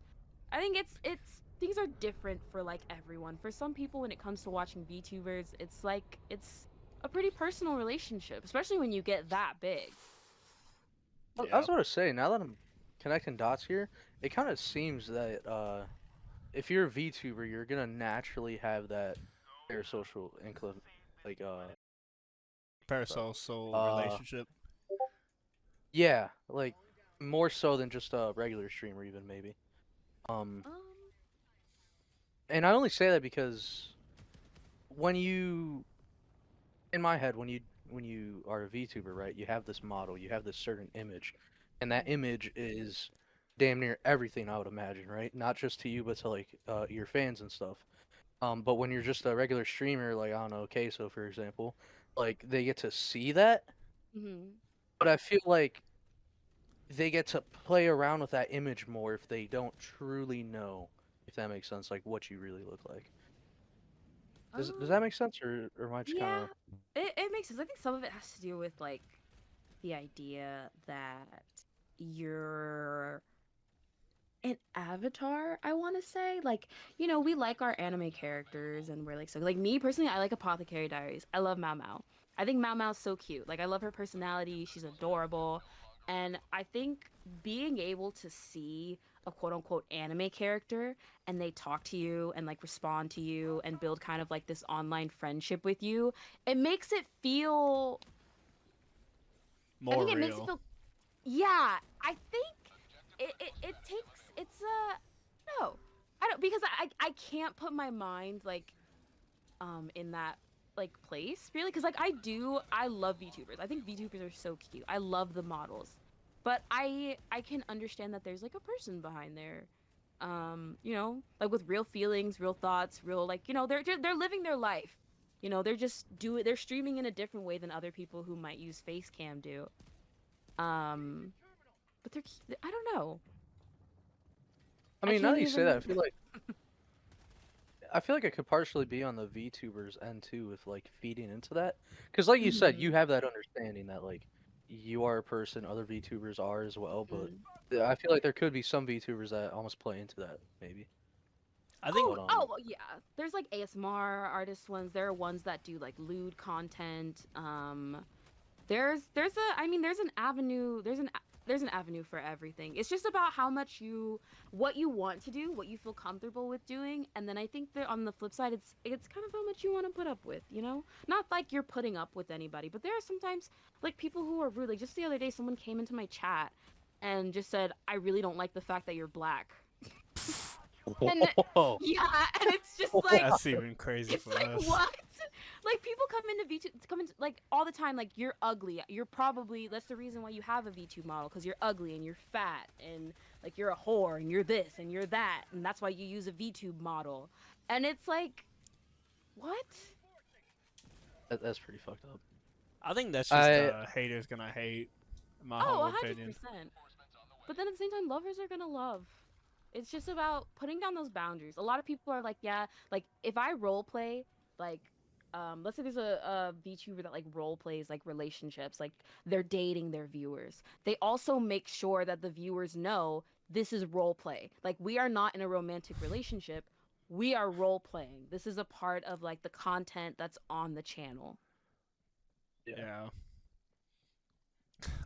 I think it's things are different for like everyone. For some people, when it comes to watching VTubers, it's like it's a pretty personal relationship, especially when you get that big. I was about to say, now that I'm connecting dots here, it kind of seems that if you're a VTuber, you're gonna naturally have that parasocial incline, like Parasocial relationship. yeah, like more so than just a regular streamer, even maybe. Um, And I only say that because when you, in my head, when you when you are a VTuber, right? You have this model, you have this certain image, and that image is damn near everything I would imagine, right? Not just to you, but to like your fans and stuff. But when you're just a regular streamer, like I don't know, Queso for example, like they get to see that, Mm-hmm. but I feel like they get to play around with that image more if they don't truly know, if that makes sense, like what you really look like. Does that make sense, or am I just kind Yeah, of it makes sense. I think some of it has to do with like the idea that you're an avatar, I want to say. Like, we like our anime characters and we're like, so like me personally, I like Apothecary Diaries. I love Mao Mao. I think Mao Mao's so cute. Like, I love her personality. She's adorable. And I think being able to see a quote unquote anime character and they talk to you and like respond to you and build kind of like this online friendship with you, it makes it feel, I More think it makes it real. feel, yeah, I think it takes, it's no, I don't, because I can't put my mind like in that like place really, because like I love VTubers. I think VTubers are so cute. I love the models, but I can understand that there's like a person behind there, like with real feelings, real thoughts, real, like, they're living their life. They're streaming in a different way than other people who might use face cam do. um but I don't know. I I mean, now can't that you say that, even. I feel like it could partially be on the VTubers end too, with like feeding into that, because like you said, you Mhm. have that understanding that like you are a person, other VTubers are as well, but Mm. I feel like there could be some VTubers that almost play into that, maybe. I think Oh, But well, yeah. There's like ASMR artist ones. There are ones that do like lewd content. There's a I mean there's an avenue. There's an avenue for everything. It's just about how much what you want to do, what you feel comfortable with doing, and then I think that on the flip side, it's kind of how much you want to put up with. Not like you're putting up with anybody, but there are sometimes like people who are rude. Like just the other day, someone came into my chat and just said, "I really don't like the fact that you're black." And whoa, yeah, and it's just like that's even crazy it's for like us. what? Like people come into VTube, come into like all the time. Like you're ugly. You're probably that's the reason why you have a VTube model, because you're ugly and you're fat and like you're a whore and you're this and you're that, and that's why you use a VTube model. And it's like, what? that's pretty fucked up. I think that's just I haters gonna hate, in my Oh, humble a hundred opinion. percent. But then at the same time, lovers are gonna love. It's just about putting down those boundaries. A lot of people are like, yeah, like if I role play, like, let's say there's a VTuber that like role plays like relationships, like they're dating their viewers. They also make sure that the viewers know this is role play. Like we are not in a romantic relationship. We are role playing. This is a part of like the content that's on the channel. yeah, Yeah.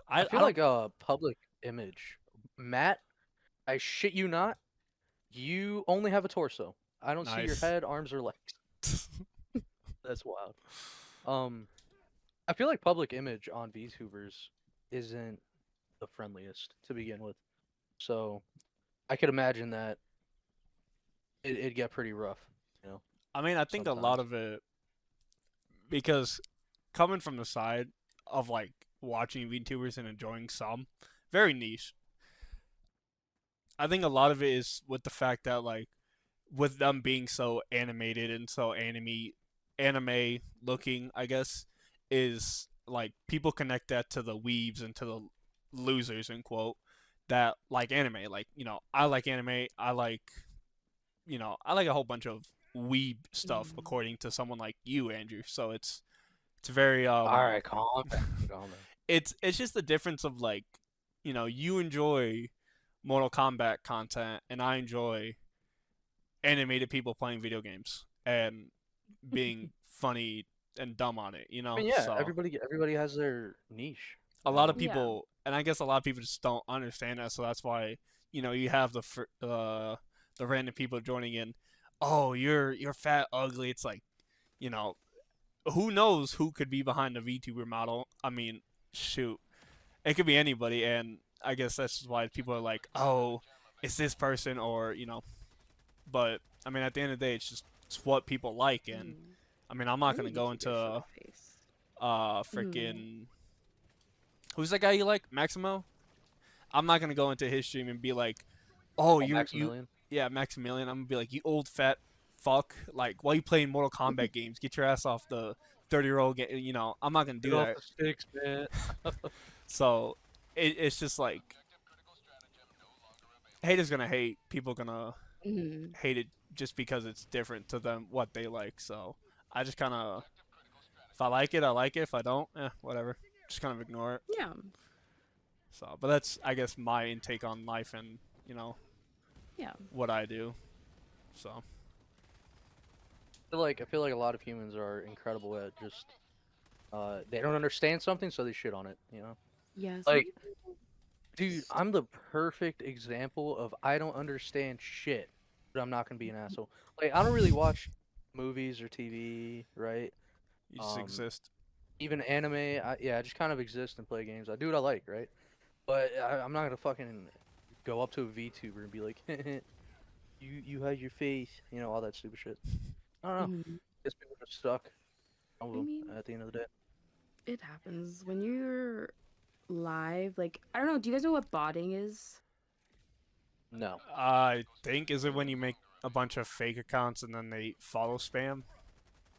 I I feel don't. like a public image, Matt. I shit you not. You only have a torso. I don't see your Nice. head, arms, or legs. That's wild. Um, I feel like public image on VTubers isn't the friendliest to begin with. So I could imagine that it'd get pretty rough, you know, I mean, I think a lot sometimes. of it, because coming from the side of like watching VTubers and enjoying some, very niche. I think a lot of it is with the fact that like with them being so animated and so anime looking, I guess, is like people connect that to the weebs and to the losers in quote that like anime. Like, I like anime, I like a whole bunch of weeb stuff Mm. according to someone like you, Andrew. So it's very All right, calm down, calm down. it's just the difference of like, you enjoy Mortal Kombat content and I enjoy animated people playing video games and being funny and dumb on it, I mean, yeah, So everybody has their niche, a you lot of know. Yeah. people, and I guess a lot of people just don't understand that, so that's why you have the random people joining in. Oh, you're fat, ugly. It's like, you know, who knows who could be behind the VTuber model? I mean, shoot, it could be anybody, and I guess that's just why people are like, oh, it's this person, or But I mean, at the end of the day, it's what people like, and Mm. I mean, I'm I not think gonna go into VTubers show their face. Freaking, who's that guy you like, Maximo? I'm not gonna go into his stream and be like, oh, Oh, you Maximilian. yeah, Maximilian. I'm gonna be like, you old fat fuck. Like, why you playing Mortal Kombat games? Get your ass off the 30-year-old game. You know, I'm not gonna do Get off that. the sticks, man. So it's just like haters gonna hate. People gonna Mhm. hate it just because it's different to them what they like. So I just kind of, if I like it, I like it. If I don't, whatever. Just kind of ignore it. Yeah. So, but that's, I guess, my intake on life and Yeah. what I do. So I feel like a lot of humans are incredible at just they don't understand something, so they shit on it. You know, Yeah. like, dude, I'm the perfect example of I don't understand shit, but I'm not gonna be an asshole. Like, I don't really watch movies or TV, right? you just exist. Even anime. I just kind of exist and play games. I do what I like, right? But I'm not gonna fucking go up to a VTuber and be like, you hide your face, you know, all that stupid shit. I don't know. Mhm. Guess people are stuck. I mean, At the end of the day. it happens when you're live. Like, I don't know. Do you guys know what botting is? No. I think, is it when you make a bunch of fake accounts and then they follow spam?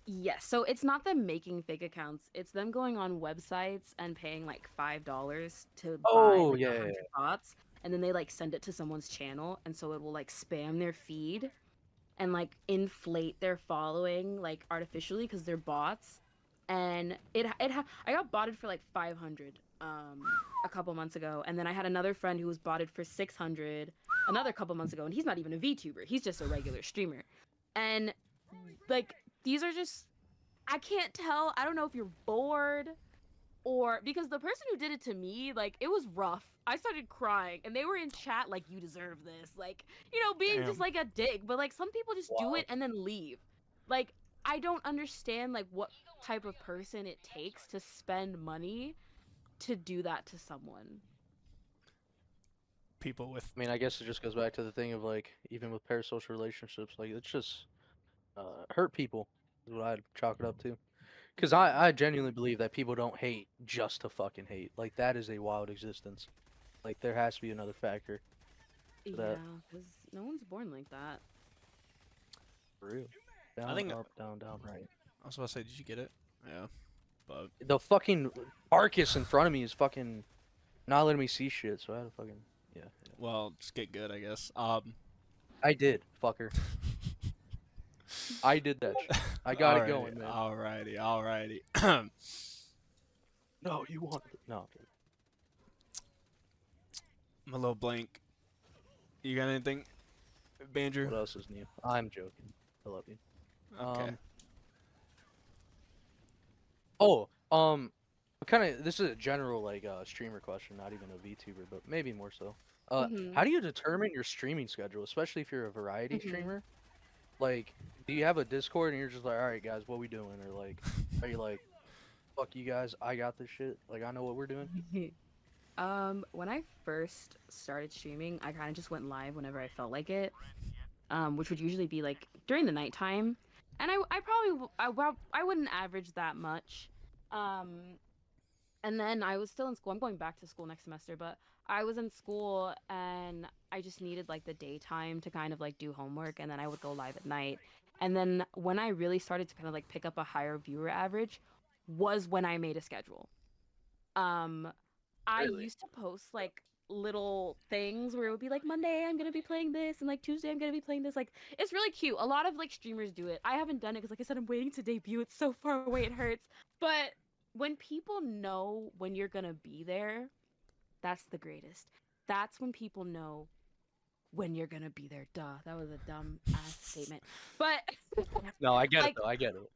Yes. So it's not them making fake accounts. It's them going on websites and paying like $5 to buy Oh like yeah. 100 bots, and then they like send it to someone's channel, and so it will like spam their feed and like inflate their following like artificially because they're bots. And I got botted for like 500 a couple months ago, and then I had another friend who was botted for 600 another couple months ago, and he's not even a VTuber. He's just a regular streamer. And like these are just, I can't tell. I don't know if you're bored or because the person who did it to me, like, it was rough. I started crying and they were in chat like, you deserve this, like, being Damn. just like a dick. But like some people just do Wow. it and then leave. Like, I don't understand like what type of person it takes to spend money to do that to someone. People with I mean, I guess it just goes back to the thing of like, even with parasocial relationships, like it's just hurt people is what I'd chalk it up to. Because I genuinely believe that people don't hate just to fucking hate. Like that is a wild existence. Like there has to be another factor to Yeah, that. because no one's born like that. For real. Down, think- up, down, down, right. I was about to say, did you get it? Yeah, but The fucking Arcus in front of me is fucking not letting me see shit, so I had to fucking yeah. well, just get good, I guess. I did, fucker. I did that shit. I got it going, man. Alrighty. No, you want it. No. Dude. I'm a little blank. You got anything, Bandrew? What else is new? I'm joking. I love you. Okay. Kind of. This is a general like streamer question, not even a VTuber, but maybe more so. Mhm. How do you determine your streaming schedule, especially if you're a variety Mhm. streamer? Like, do you have a Discord and you're just like, all right, guys, what we doing? Or like, are you like, fuck you guys, I got this shit. Like, I know what we're doing. When I first started streaming, I kind of just went live whenever I felt like it, which would usually be like during the nighttime, and I wouldn't average that much. And then I was still in school. I'm going back to school next semester, but I was in school and I just needed like the daytime to kind of like do homework, and then I would go live at night. And then when I really started to kind of like pick up a higher viewer average was when I made a schedule. Um, I Really? used to post like little things where it would be like Monday I'm gonna be playing this and like Tuesday I'm gonna be playing this. Like it's really cute. A lot of like streamers do it. I haven't done it because like I said I'm waiting to debut. It's so far away, it hurts. But when people know when you're gonna be there, that's the greatest. That's when people know when you're gonna be there. Duh, that was a dumb ass statement. But No, I get it like though. I get it.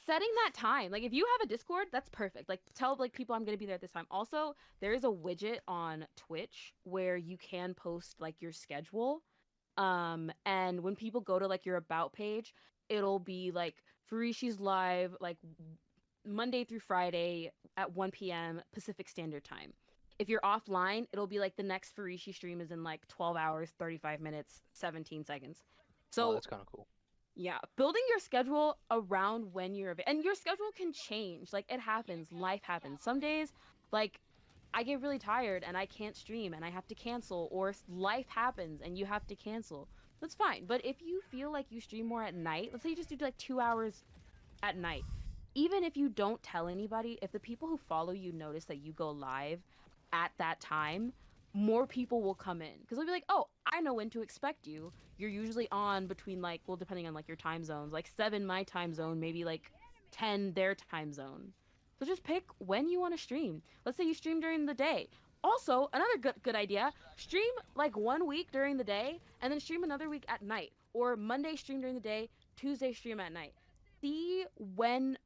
setting that time, like if you have a Discord, that's perfect. Like tell like people I'm gonna be there at this time. Also, there is a widget on Twitch where you can post like your schedule, and when people go to like your about page, it'll be like Fauxrishi's live like Monday through Friday at 1 p.m. Pacific Standard Time. If you're offline, it'll be like the next Fauxrishi stream is in like 12 hours, 35 minutes, 17 seconds. Oh, So that's kind of cool. Yeah, building your schedule around when and your schedule can change. Like it happens, life happens. Some days, like I get really tired and I can't stream and I have to cancel, or life happens and you have to cancel. That's fine. But if you feel like you stream more at night, let's say you just do like 2 hours at night, even if you don't tell anybody, if the people who follow you notice that you go live at that time, more people will come in because they'll be like, oh, I know when to expect you. You're usually on between like, well, depending on like your time zones, like 7 my time zone, maybe like 10 their time zone. So just pick when you want to stream. Let's say you stream during the day. Also, another good idea, stream like 1 week during the day and then stream another week at night, or Monday stream during the day, Tuesday stream at night. See when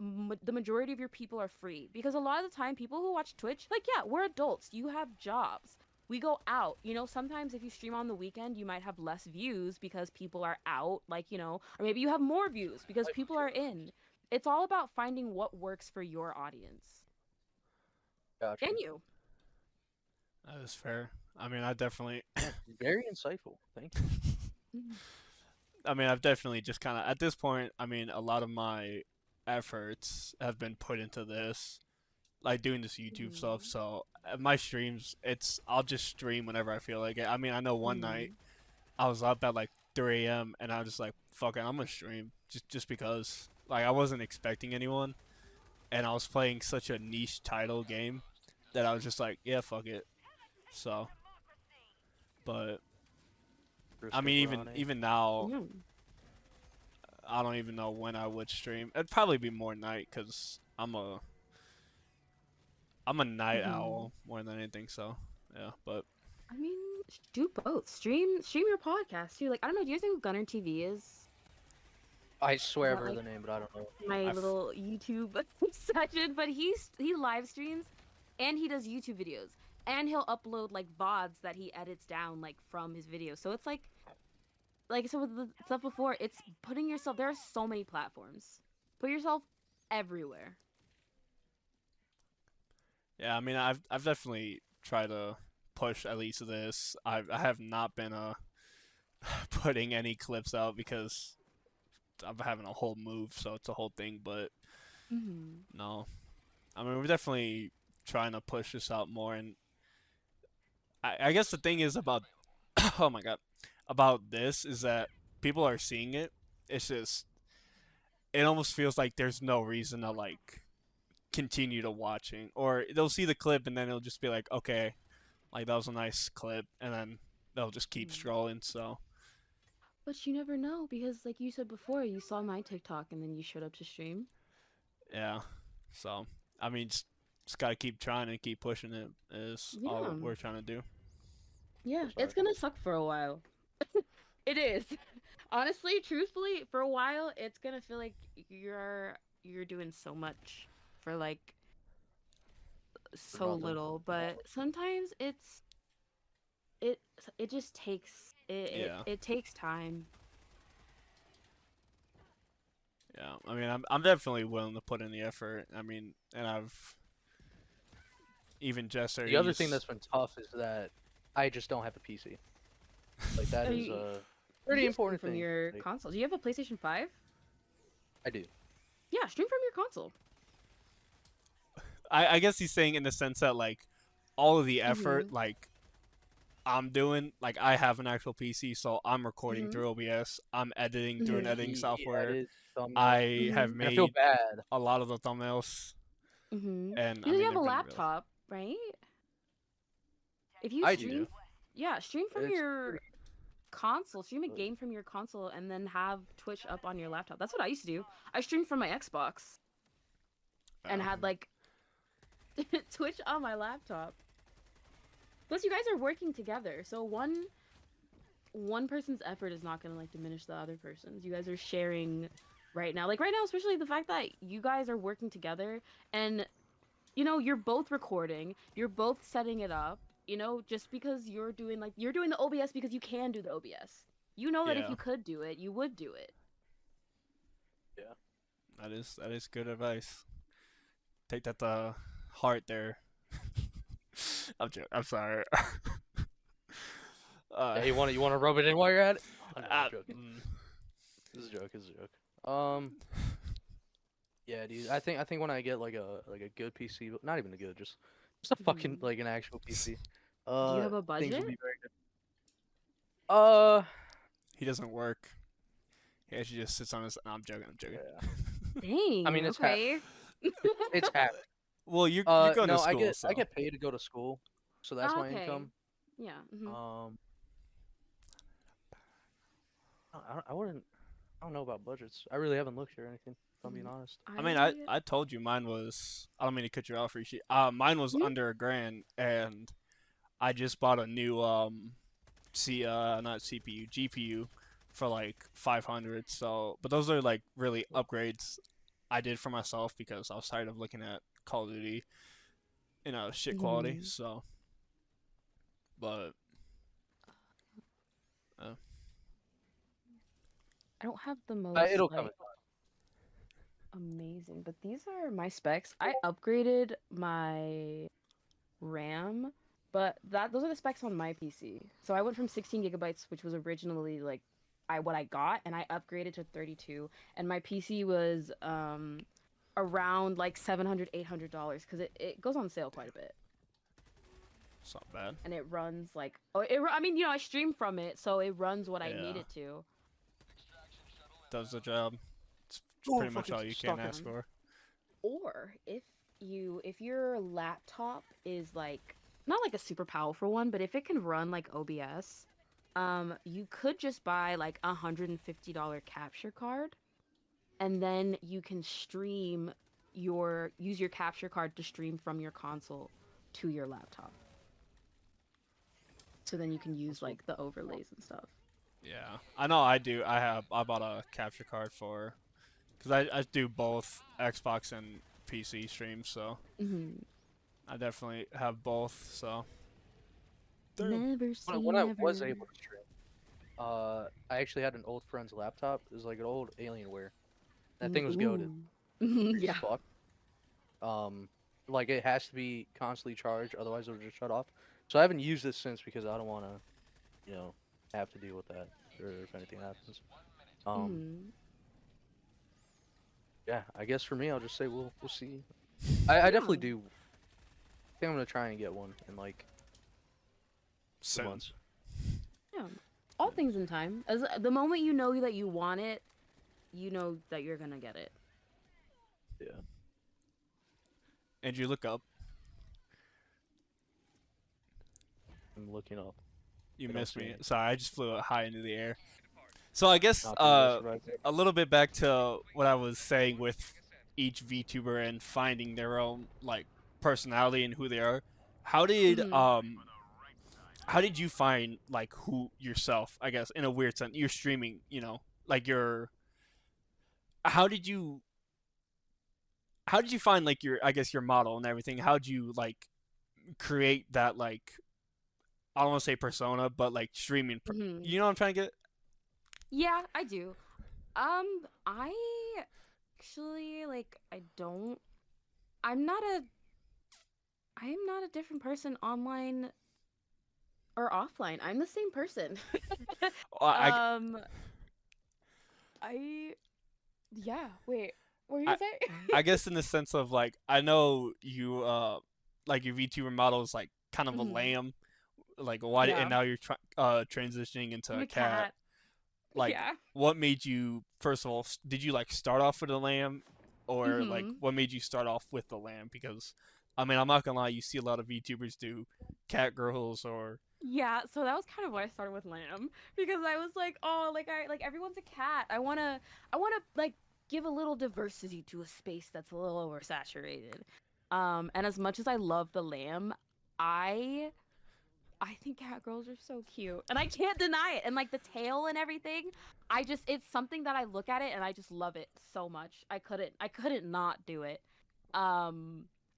the majority of your people are free, because a lot of the time people who watch Twitch, like, yeah, we're adults, you have jobs, we go out, sometimes if you stream on the weekend you might have less views because people are out, like, or maybe you have more views because people are in. It's all about finding what works for your audience. Gotcha. And you. That is fair. I mean, I definitely. Very insightful. Thank you. I mean, I've definitely just kind of at this point. I mean, a lot of my efforts have been put into this, like doing this YouTube stuff. So my streams, I'll just stream whenever I feel like it. I mean, I know one night I was up at like 3 a.m. and I was just like, "Fuck it, I'm gonna stream," just because. Like I wasn't expecting anyone, and I was playing such a niche title game that I was just like, "Yeah, fuck it." So, but I mean, even now, I don't even know when I would stream. It'd probably be more night because I'm a night owl more than anything. So yeah, but I mean, do both. Stream your podcast too. Like, I don't know. Do you guys know who Gunner TV is? I swear I've heard like the name, but I don't know. My little YouTube section, but he live streams and he does YouTube videos and he'll upload like VODs that he edits down like from his videos. So it's like so with the stuff before, it's putting yourself. There are so many platforms. Put yourself everywhere. yeah, I mean, I've definitely tried to push at least this. I have not been putting any clips out because I'm having a whole move, so it's a whole thing. But no, I mean, we're definitely trying to push this out more, and I guess the thing is about oh my god, about this is that people are seeing it. It's just it almost feels like there's no reason to like continue to watching, or they'll see the clip and then it'll just be like, okay, like that was a nice clip, and then they'll just keep scrolling. So. But you never know because, like you said before, you saw my TikTok and then you showed up to stream. Yeah. So I mean, just gotta keep trying and keep pushing it. Is all we're trying to do. Yeah, it's gonna suck for a while. It is. Honestly, truthfully, for a while, it's gonna feel like you're doing so much for like so little. But sometimes it just takes it takes time. Yeah, I mean, I'm definitely willing to put in the effort. I mean, and I've even Jester. The other thing that's been tough is that I just don't have a PC. Like that is a pretty important from thing. Your console. Do you have a PlayStation 5? I do. Yeah, stream from your console. I guess he's saying in the sense that like all of the effort like I'm doing, like I have an actual PC, so I'm recording through OBS. I'm editing through an editing software. I have made I feel bad. a lot of the thumbnails. And you have a laptop, right? If you stream, stream from your console. Stream a game from your console, and then have Twitch up on your laptop. That's what I used to do. I streamed from my Xbox, and had like Twitch on my laptop. Plus, you guys are working together, so one person's effort is not gonna like diminish the other person's. You guys are sharing right now. Like right now, especially the fact that you guys are working together, and you're both recording, you're both setting it up. Just because you're doing the OBS because you can do the OBS. You know that if you could do it, you would do it. Yeah, that is good advice. Take that to heart there. I'm joking. I'm sorry. You want to rub it in while you're at it? I'm joking. This is a joke. This is a joke. Yeah, dude. I think when I get like a good PC, but not even a good, just a fucking like an actual PC. Do you have a Things will budget? be very good. He doesn't work. He actually just sits on his. No, I'm joking. I'm joking. Yeah. I Dang. mean, it's half. Okay. It's half. Well, you're going to No, school, so I get paid to go to school, so that's my Okay. income. Yeah. I wouldn't. I don't know about budgets. I really haven't looked or anything. If I'm being Mhm. honest. I mean, I told you mine was. I don't mean to cut you off, Rishi. Mine was Mhm. under $1,000, and I just bought a new not CPU, GPU for like 500. So, but those are like really upgrades I did for myself because I was tired of looking at Call of Duty, shit quality. Mhm. So, but I don't have the most It'll come. like amazing, but these are my specs. I upgraded my RAM, but those are the specs on my PC. So I went from 16 gigabytes, which was originally like what I got, and I upgraded to 32. And my PC was around like $700-800 because it goes on sale quite a bit. it's not bad. And it runs like I mean, I stream from it, so it runs what I need Yeah. it to. Does the job. It's Oh, pretty much fucking all you stuck can ask on. for. Or if your laptop is like not like a super powerful one, but if it can run like OBS, you could just buy like $150 capture card, and then you can use your capture card to stream from your console to your laptop. So then you can use like the overlays and stuff. Yeah, I know. I do. I bought a capture card for, because I do both Xbox and PC streams, so Mm-hmm. I definitely have both. So Never say When I never. was able to stream, I actually had an old friend's laptop. It was like an old Alienware. That thing was goated. Yeah. Fuck. Like it has to be constantly charged, otherwise it'll just shut off. So I haven't used this since because I don't want to, have to deal with that or if anything happens. Mhm. Yeah, I guess for me, I'll just say we'll see. I definitely Yeah. do. I think I'm gonna try and get one in like 2 soon. months. Yeah. All things in time. As the moment you know that you want it, you know that you're gonna get it. Yeah. And you look up. I'm looking up. You I don't missed see me. it. Sorry, I just flew high into the air. So I guess Not the right there. a little bit back to what I was saying with each VTuber and finding their own like personality and who they are. How did Mhm. how did you find like who yourself? I guess in a weird sense, you're streaming. Like your how did you find like your, I guess, your model and everything? How did you like create that, like, I don't want to say persona, but like streaming? Mhm. You know what I'm trying to get? Yeah, I do. I actually like I don't. I'm not a. I am not a different person online or offline. I'm the same person. I, um. I. Yeah. Wait. What were you I, gonna say? I guess in the sense of like, I know you like your VTuber model is like kind of a Mhm. lamb, like why, and Yeah. now you're transitioning into I'm a a cat. cat. Like, Yeah. what made you, first of all, did you like start off with a lamb, or like Mhm. what made you start off with the lamb? Because I mean, I'm not gonna lie, you see a lot of VTubers do cat girls or Yeah, so that was kind of why I started with lamb because I was like, oh, like everyone's a cat. I wanna like give a little diversity to a space that's a little oversaturated. And as much as I love the lamb, I I think cat girls are so cute, and I can't deny it. And like the tail and everything, it's something that I look at it and I just love it so much. I couldn't not do it. I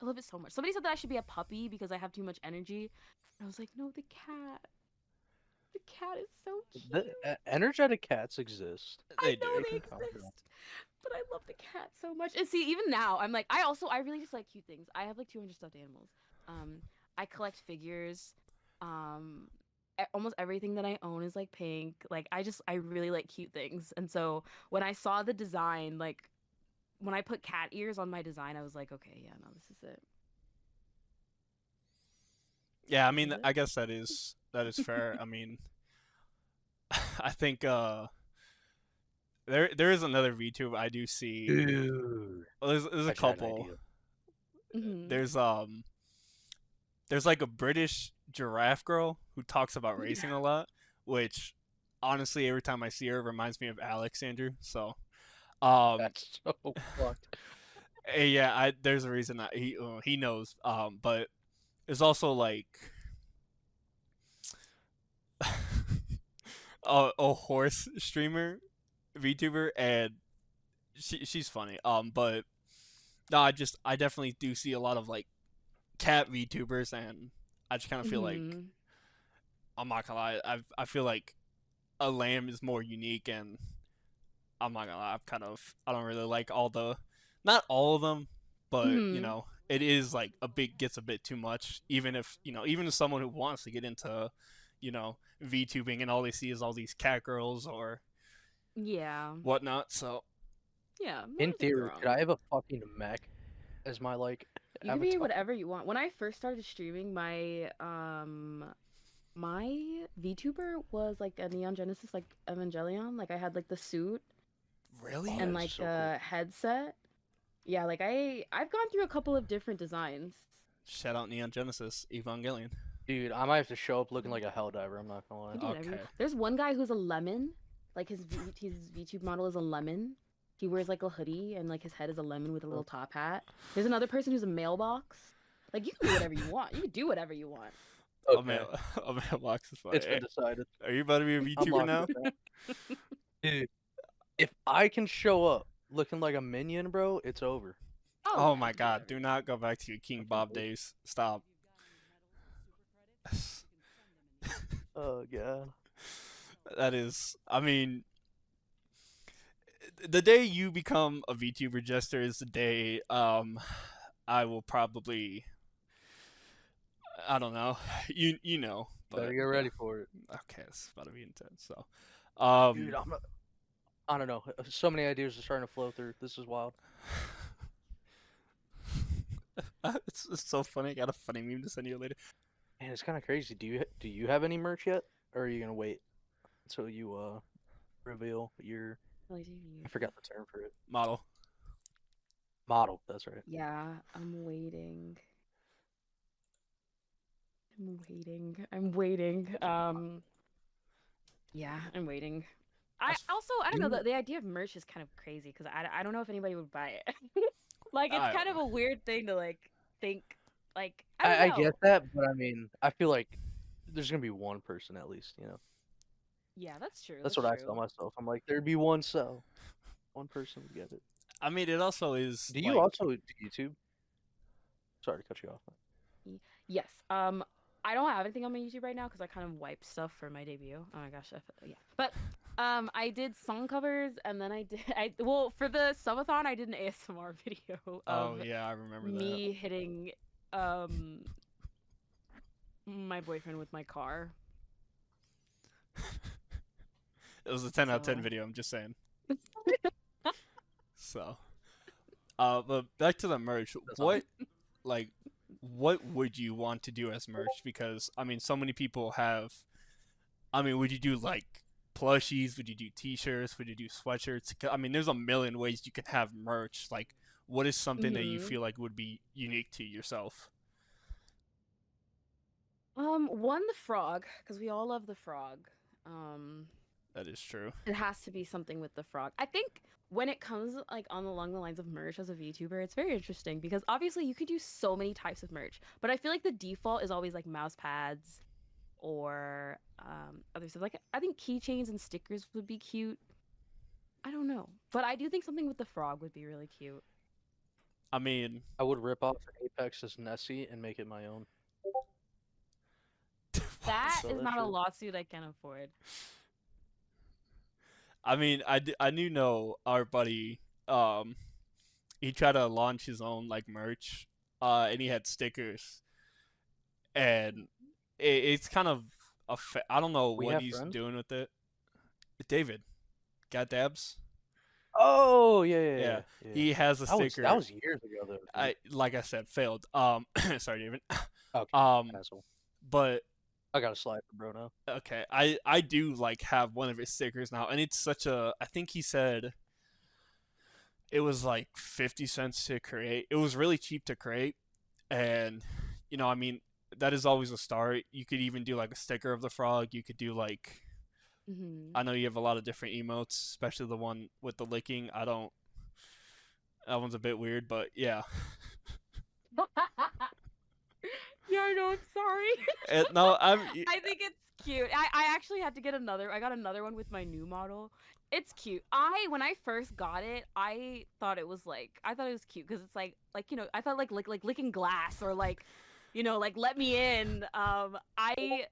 love it so much. Somebody said that I should be a puppy because I have too much energy. And I was like, no, the cat. The cat is so cute. Energetic cats exist. I they know do. They they can calm down. exist, but I love the cat so much. And see, even now, I'm like, I really just like cute things. I have like 200 stuffed animals. I collect figures. Um, almost everything that I own is like pink. Like I really like cute things. And so when I saw the design, like when I put cat ears on my design, I was like, okay, yeah, no, this is it. Yeah, I This is mean, it. I guess that is fair. I mean, I think there is another VTuber I do see. Dude, Well, there's I a just had an couple. idea. Hmm. There's there's like a British giraffe girl who talks about racing a lot, which honestly every time I see her reminds me of Alexander. So um That's so fucked. yeah, there's a reason that he knows. But there's also like a horse streamer VTuber, and she's funny. But no, I definitely do see a lot of like cat VTubers, and I just kind of feel like Hmm. I'm not gonna lie, I feel like a lamb is more unique, and I'm not gonna lie, I don't really like not all of them, but Hmm. it is like gets a bit too much. Even if even if someone who wants to get into VTubing and all they see is all these cat girls or Yeah. whatnot. So Yeah. No, In I think you're theory, could wrong. I have a fucking mech as my like You can be avatar? whatever you want. When I first started streaming, my VTuber was like a Neon Genesis like Evangelion. Like I had like the suit Oh, really, and that is like so cool. a headset. Yeah, like I've gone through a couple of different designs. shout out Neon Genesis Evangelion. Dude, I might have to show up looking like a helldiver. I'm not gonna You lie. can do whatever you. Okay. There's one guy who's a lemon. Like his VTube model is a lemon. He wears like a hoodie and like his head is a lemon with a little top hat. There's another person who's a mailbox. Like you can do whatever you want. You can do whatever you want. A Okay, mail a mailbox is it's fine. been decided. Are you about to be a I'm VTuber locking now? it down. Dude, if I can show up looking like a minion, bro, it's over. Oh Oh yeah, my you can do God! whatever Do you not go back to your I King can't Bob wait. days. Stop. Oh god. That is, I mean, the day you become a VTuber Jester is the day I will probably, I don't know, you know, Better but get yeah. ready for it. Okay, it's about to be intense. So, Dude, I don't know. So many ideas are starting to flow through. This is wild. it's so funny. I got a funny meme to send you later. Man, it's kind of crazy. Do you have any merch yet, or are you gonna wait until you reveal your want. I forgot the term for it. Model. Model. That's right. Yeah, I'm waiting. I'm waiting. I'm waiting. Yeah, I'm waiting. That's, I don't know, Do the idea of merch is kind of crazy because I don't know if anybody would buy it. Like it's I kind don't of know. a weird thing to like think like I don't I get know. that, but I mean, I feel like there's gonna be one person at least. Yeah, that's true. That's That's what I tell true. myself. I'm like, there'd be one cell, one person would get it. I mean, it also is Do you like, also do YouTube? Sorry to cut you off. Yes. I don't have anything on my YouTube right now because I kind of wiped stuff for my debut. Oh my gosh, yeah. But I did song covers and then well for the subathon I did an ASMR video oh of yeah, I remember that. me hitting um my boyfriend with my car. It was a 10 out of 10 So video. I'm just saying. So, but back to the merch. That's all. What would you want to do as merch? Because I mean, so many people have. I mean, would you do like plushies? Would you do T-shirts? Would you do sweatshirts? I mean, there's a million ways you can have merch. Like, what is something that you mhm. feel like would be unique to yourself? One, the frog, because we all love the frog. Um, That is true. it has to be something with the frog. I think when it comes like on along the lines of merch as a VTuber, it's very interesting because obviously you could do so many types of merch, but I feel like the default is always like mouse pads or other stuff. Like I think keychains and stickers would be cute. I don't know, but I do think something with the frog would be really cute. I mean, I would rip off Apex's Nessie and make it my own. That Sell is that not a shit. lawsuit I can afford. I mean, I do know our buddy. He tried to launch his own like merch. And he had stickers, and it's kind of I don't know We what have he's friends? doing with it. David, got dabs? Oh yeah, yeah, Yeah, yeah, yeah. he has a That sticker. was years ago though, dude. Like I said, failed. Sorry, David. Okay, Um, asshole. but I got a slide for bro now. okay, I do like have one of his stickers now, and it's such a. I think he said it was like 50 cents to create. It was really cheap to create, and I mean, that is always a start. You could even do like a sticker of the frog. You could do like, Hmm. I know you have a lot of different emotes, especially the one with the licking. I don't. That one's a bit weird, but yeah. Yeah, I know. I'm sorry. No, I think it's cute. I actually had to get another. I got another one with my new model. It's cute. When I first got it, I thought it was I thought it was cute because it's I thought like licking glass or like let me in. I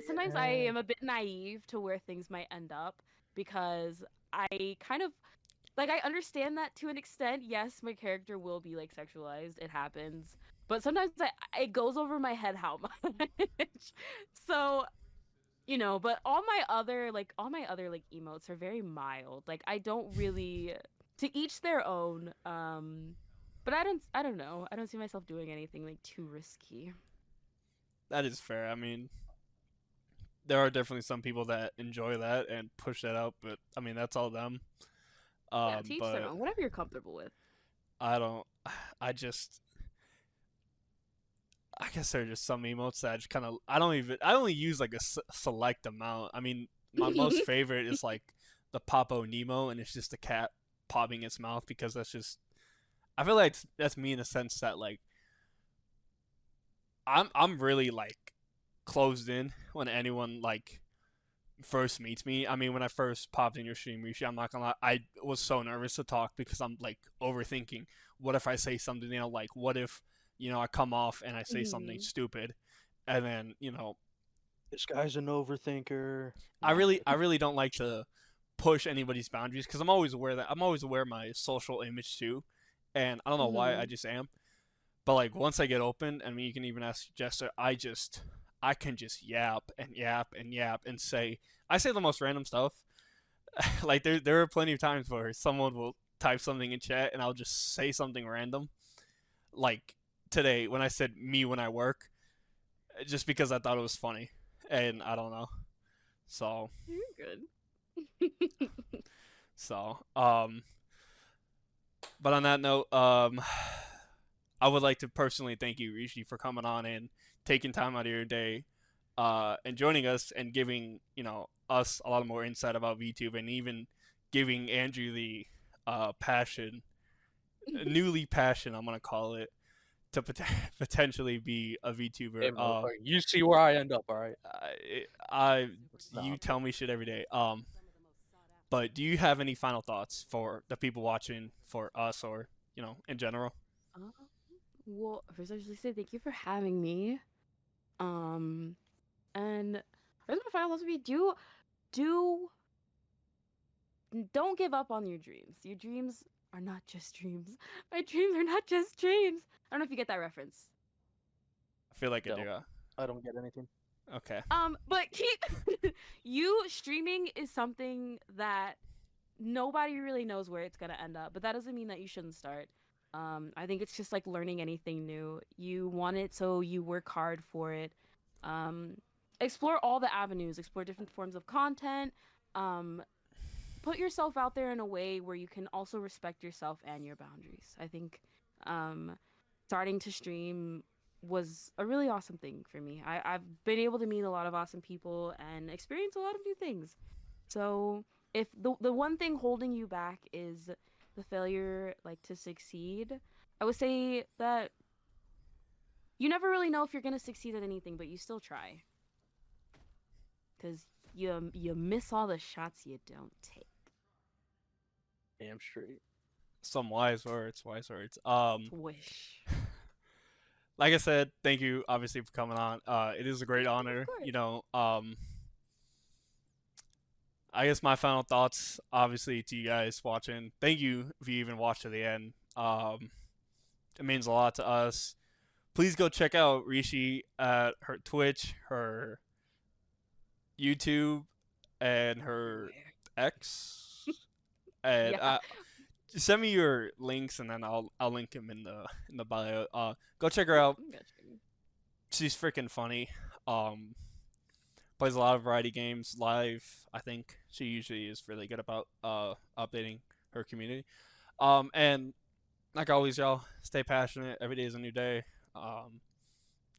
sometimes I Yeah. am a bit naive to where things might end up because I kind of I understand that to an extent. Yes, my character will be like sexualized. It happens. But sometimes it goes over my head how much. So, but all my other emotes are very mild. Like I don't really to each their own. But I don't know. I don't see myself doing anything like too risky. that is fair. I mean, there are definitely some people that enjoy that and push that out, but I mean that's all them. Yeah, to each their But own. Whatever you're comfortable with. I don't. I just. I guess there are just some emotes that I just kind of. I don't even. I only use like a select amount. I mean, my most favorite is like the Popo Nemo, and it's just a cat popping its mouth because that's just. I feel like that's me in a sense that like I'm really like closed in when anyone like first meets me. I mean, when I first popped in your stream, Rishi, I'm not gonna lie, I was so nervous to talk because I'm like overthinking. What if I say something, like what if, I come off and I say something Mhm. stupid, and then, This guy's an overthinker. I really don't like to push anybody's boundaries because I'm always aware of my social image too, and I don't know why I Mhm. just am. But like once I get open, I mean, you can even ask Jester. I can just yap and yap and yap and I say the most random stuff. Like there are plenty of times where someone will type something in chat and I'll just say something random. Like today when I said me when I work, just because I thought it was funny, and I don't know. So You're good. so but on that note, I would like to personally thank you, Rishi, for coming on and taking time out of your day, and joining us and giving us a lot more insight about VTube and even giving Andrew the passion, newly passion, I'm gonna call it, to potentially be a VTuber. Hey, motherfucker, you see where I end up, all right? You Stop tell it. me shit every day. But do you have any final thoughts for the people watching, for us, or in general? Um, well, first I should say thank you for having me. Um, and first my final thoughts would be do don't give up on your dreams. Your dreams are not just dreams. My dreams are not just dreams. I don't know if you get that reference. I feel like I do. No, I don't get anything. Okay. But keep you streaming is something that nobody really knows where it's gonna end up, but that doesn't mean that you shouldn't start. I think it's just like learning anything new. You want it, so you work hard for it. Um, explore all the avenues, explore different forms of content. Um, put yourself out there in a way where you can also respect yourself and your boundaries. I think um, starting to stream was a really awesome thing for me. I've been able to meet a lot of awesome people and experience a lot of new things. So if the one thing holding you back is the failure to succeed, I would say that you never really know if you're gonna succeed at anything, but you still try because you miss all the shots you don't take. Damn straight. Some wise words, wise words. Wish. Like I said, thank you obviously for coming on. It is a great Of honor. course. I guess my final thoughts, obviously, to you guys watching. Thank you if you even watched to the end. It means a lot to us. Please go check out Rishi at her Twitch, her YouTube and her ex. And Yeah. send me your links, and then I'll link him in the bio. Go check her out. She's freaking funny. Plays a lot of variety games live. I think she usually is really good about updating her community. And like always, y'all, stay passionate. Every day is a new day.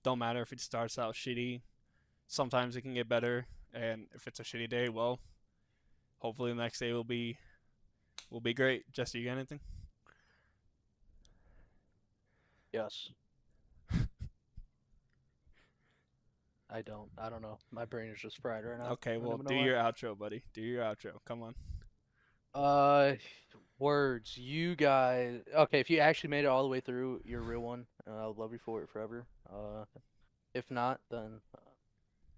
Don't matter if it starts out shitty. Sometimes it can get better, and if it's a shitty day, well, hopefully the next day will be great. Jester, you got anything? Yes. I don't know. My brain is just fried right now. Okay, I don't well, even do know why. your outro, buddy. Do your outro. Come on. Words. You guys. Okay, if you actually made it all the way through, you're a real one. I'll love you for it forever. If not, then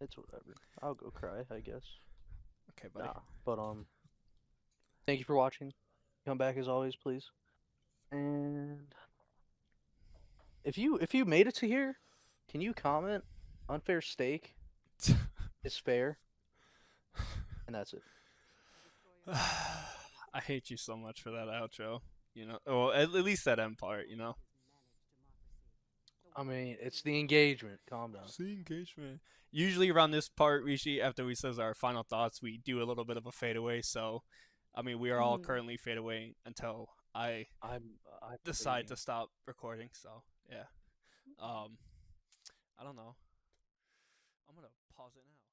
it's whatever. I'll go cry, I guess. Okay, buddy. Nah, but thank you for watching. Come back as always, please. And if you made it to here, can you comment? Unfair steak is fair, and that's it. I hate you so much for that outro. You know, well, at least that end part. You know. I mean, it's the engagement. Calm down. See engagement. Usually around this part, Rishi, after we says our final thoughts, we do a little bit of a fadeaway. So, I mean, we are all currently fade away until I I'm decide leaving. to stop recording. So, yeah. I don't know. I'm gonna pause it now.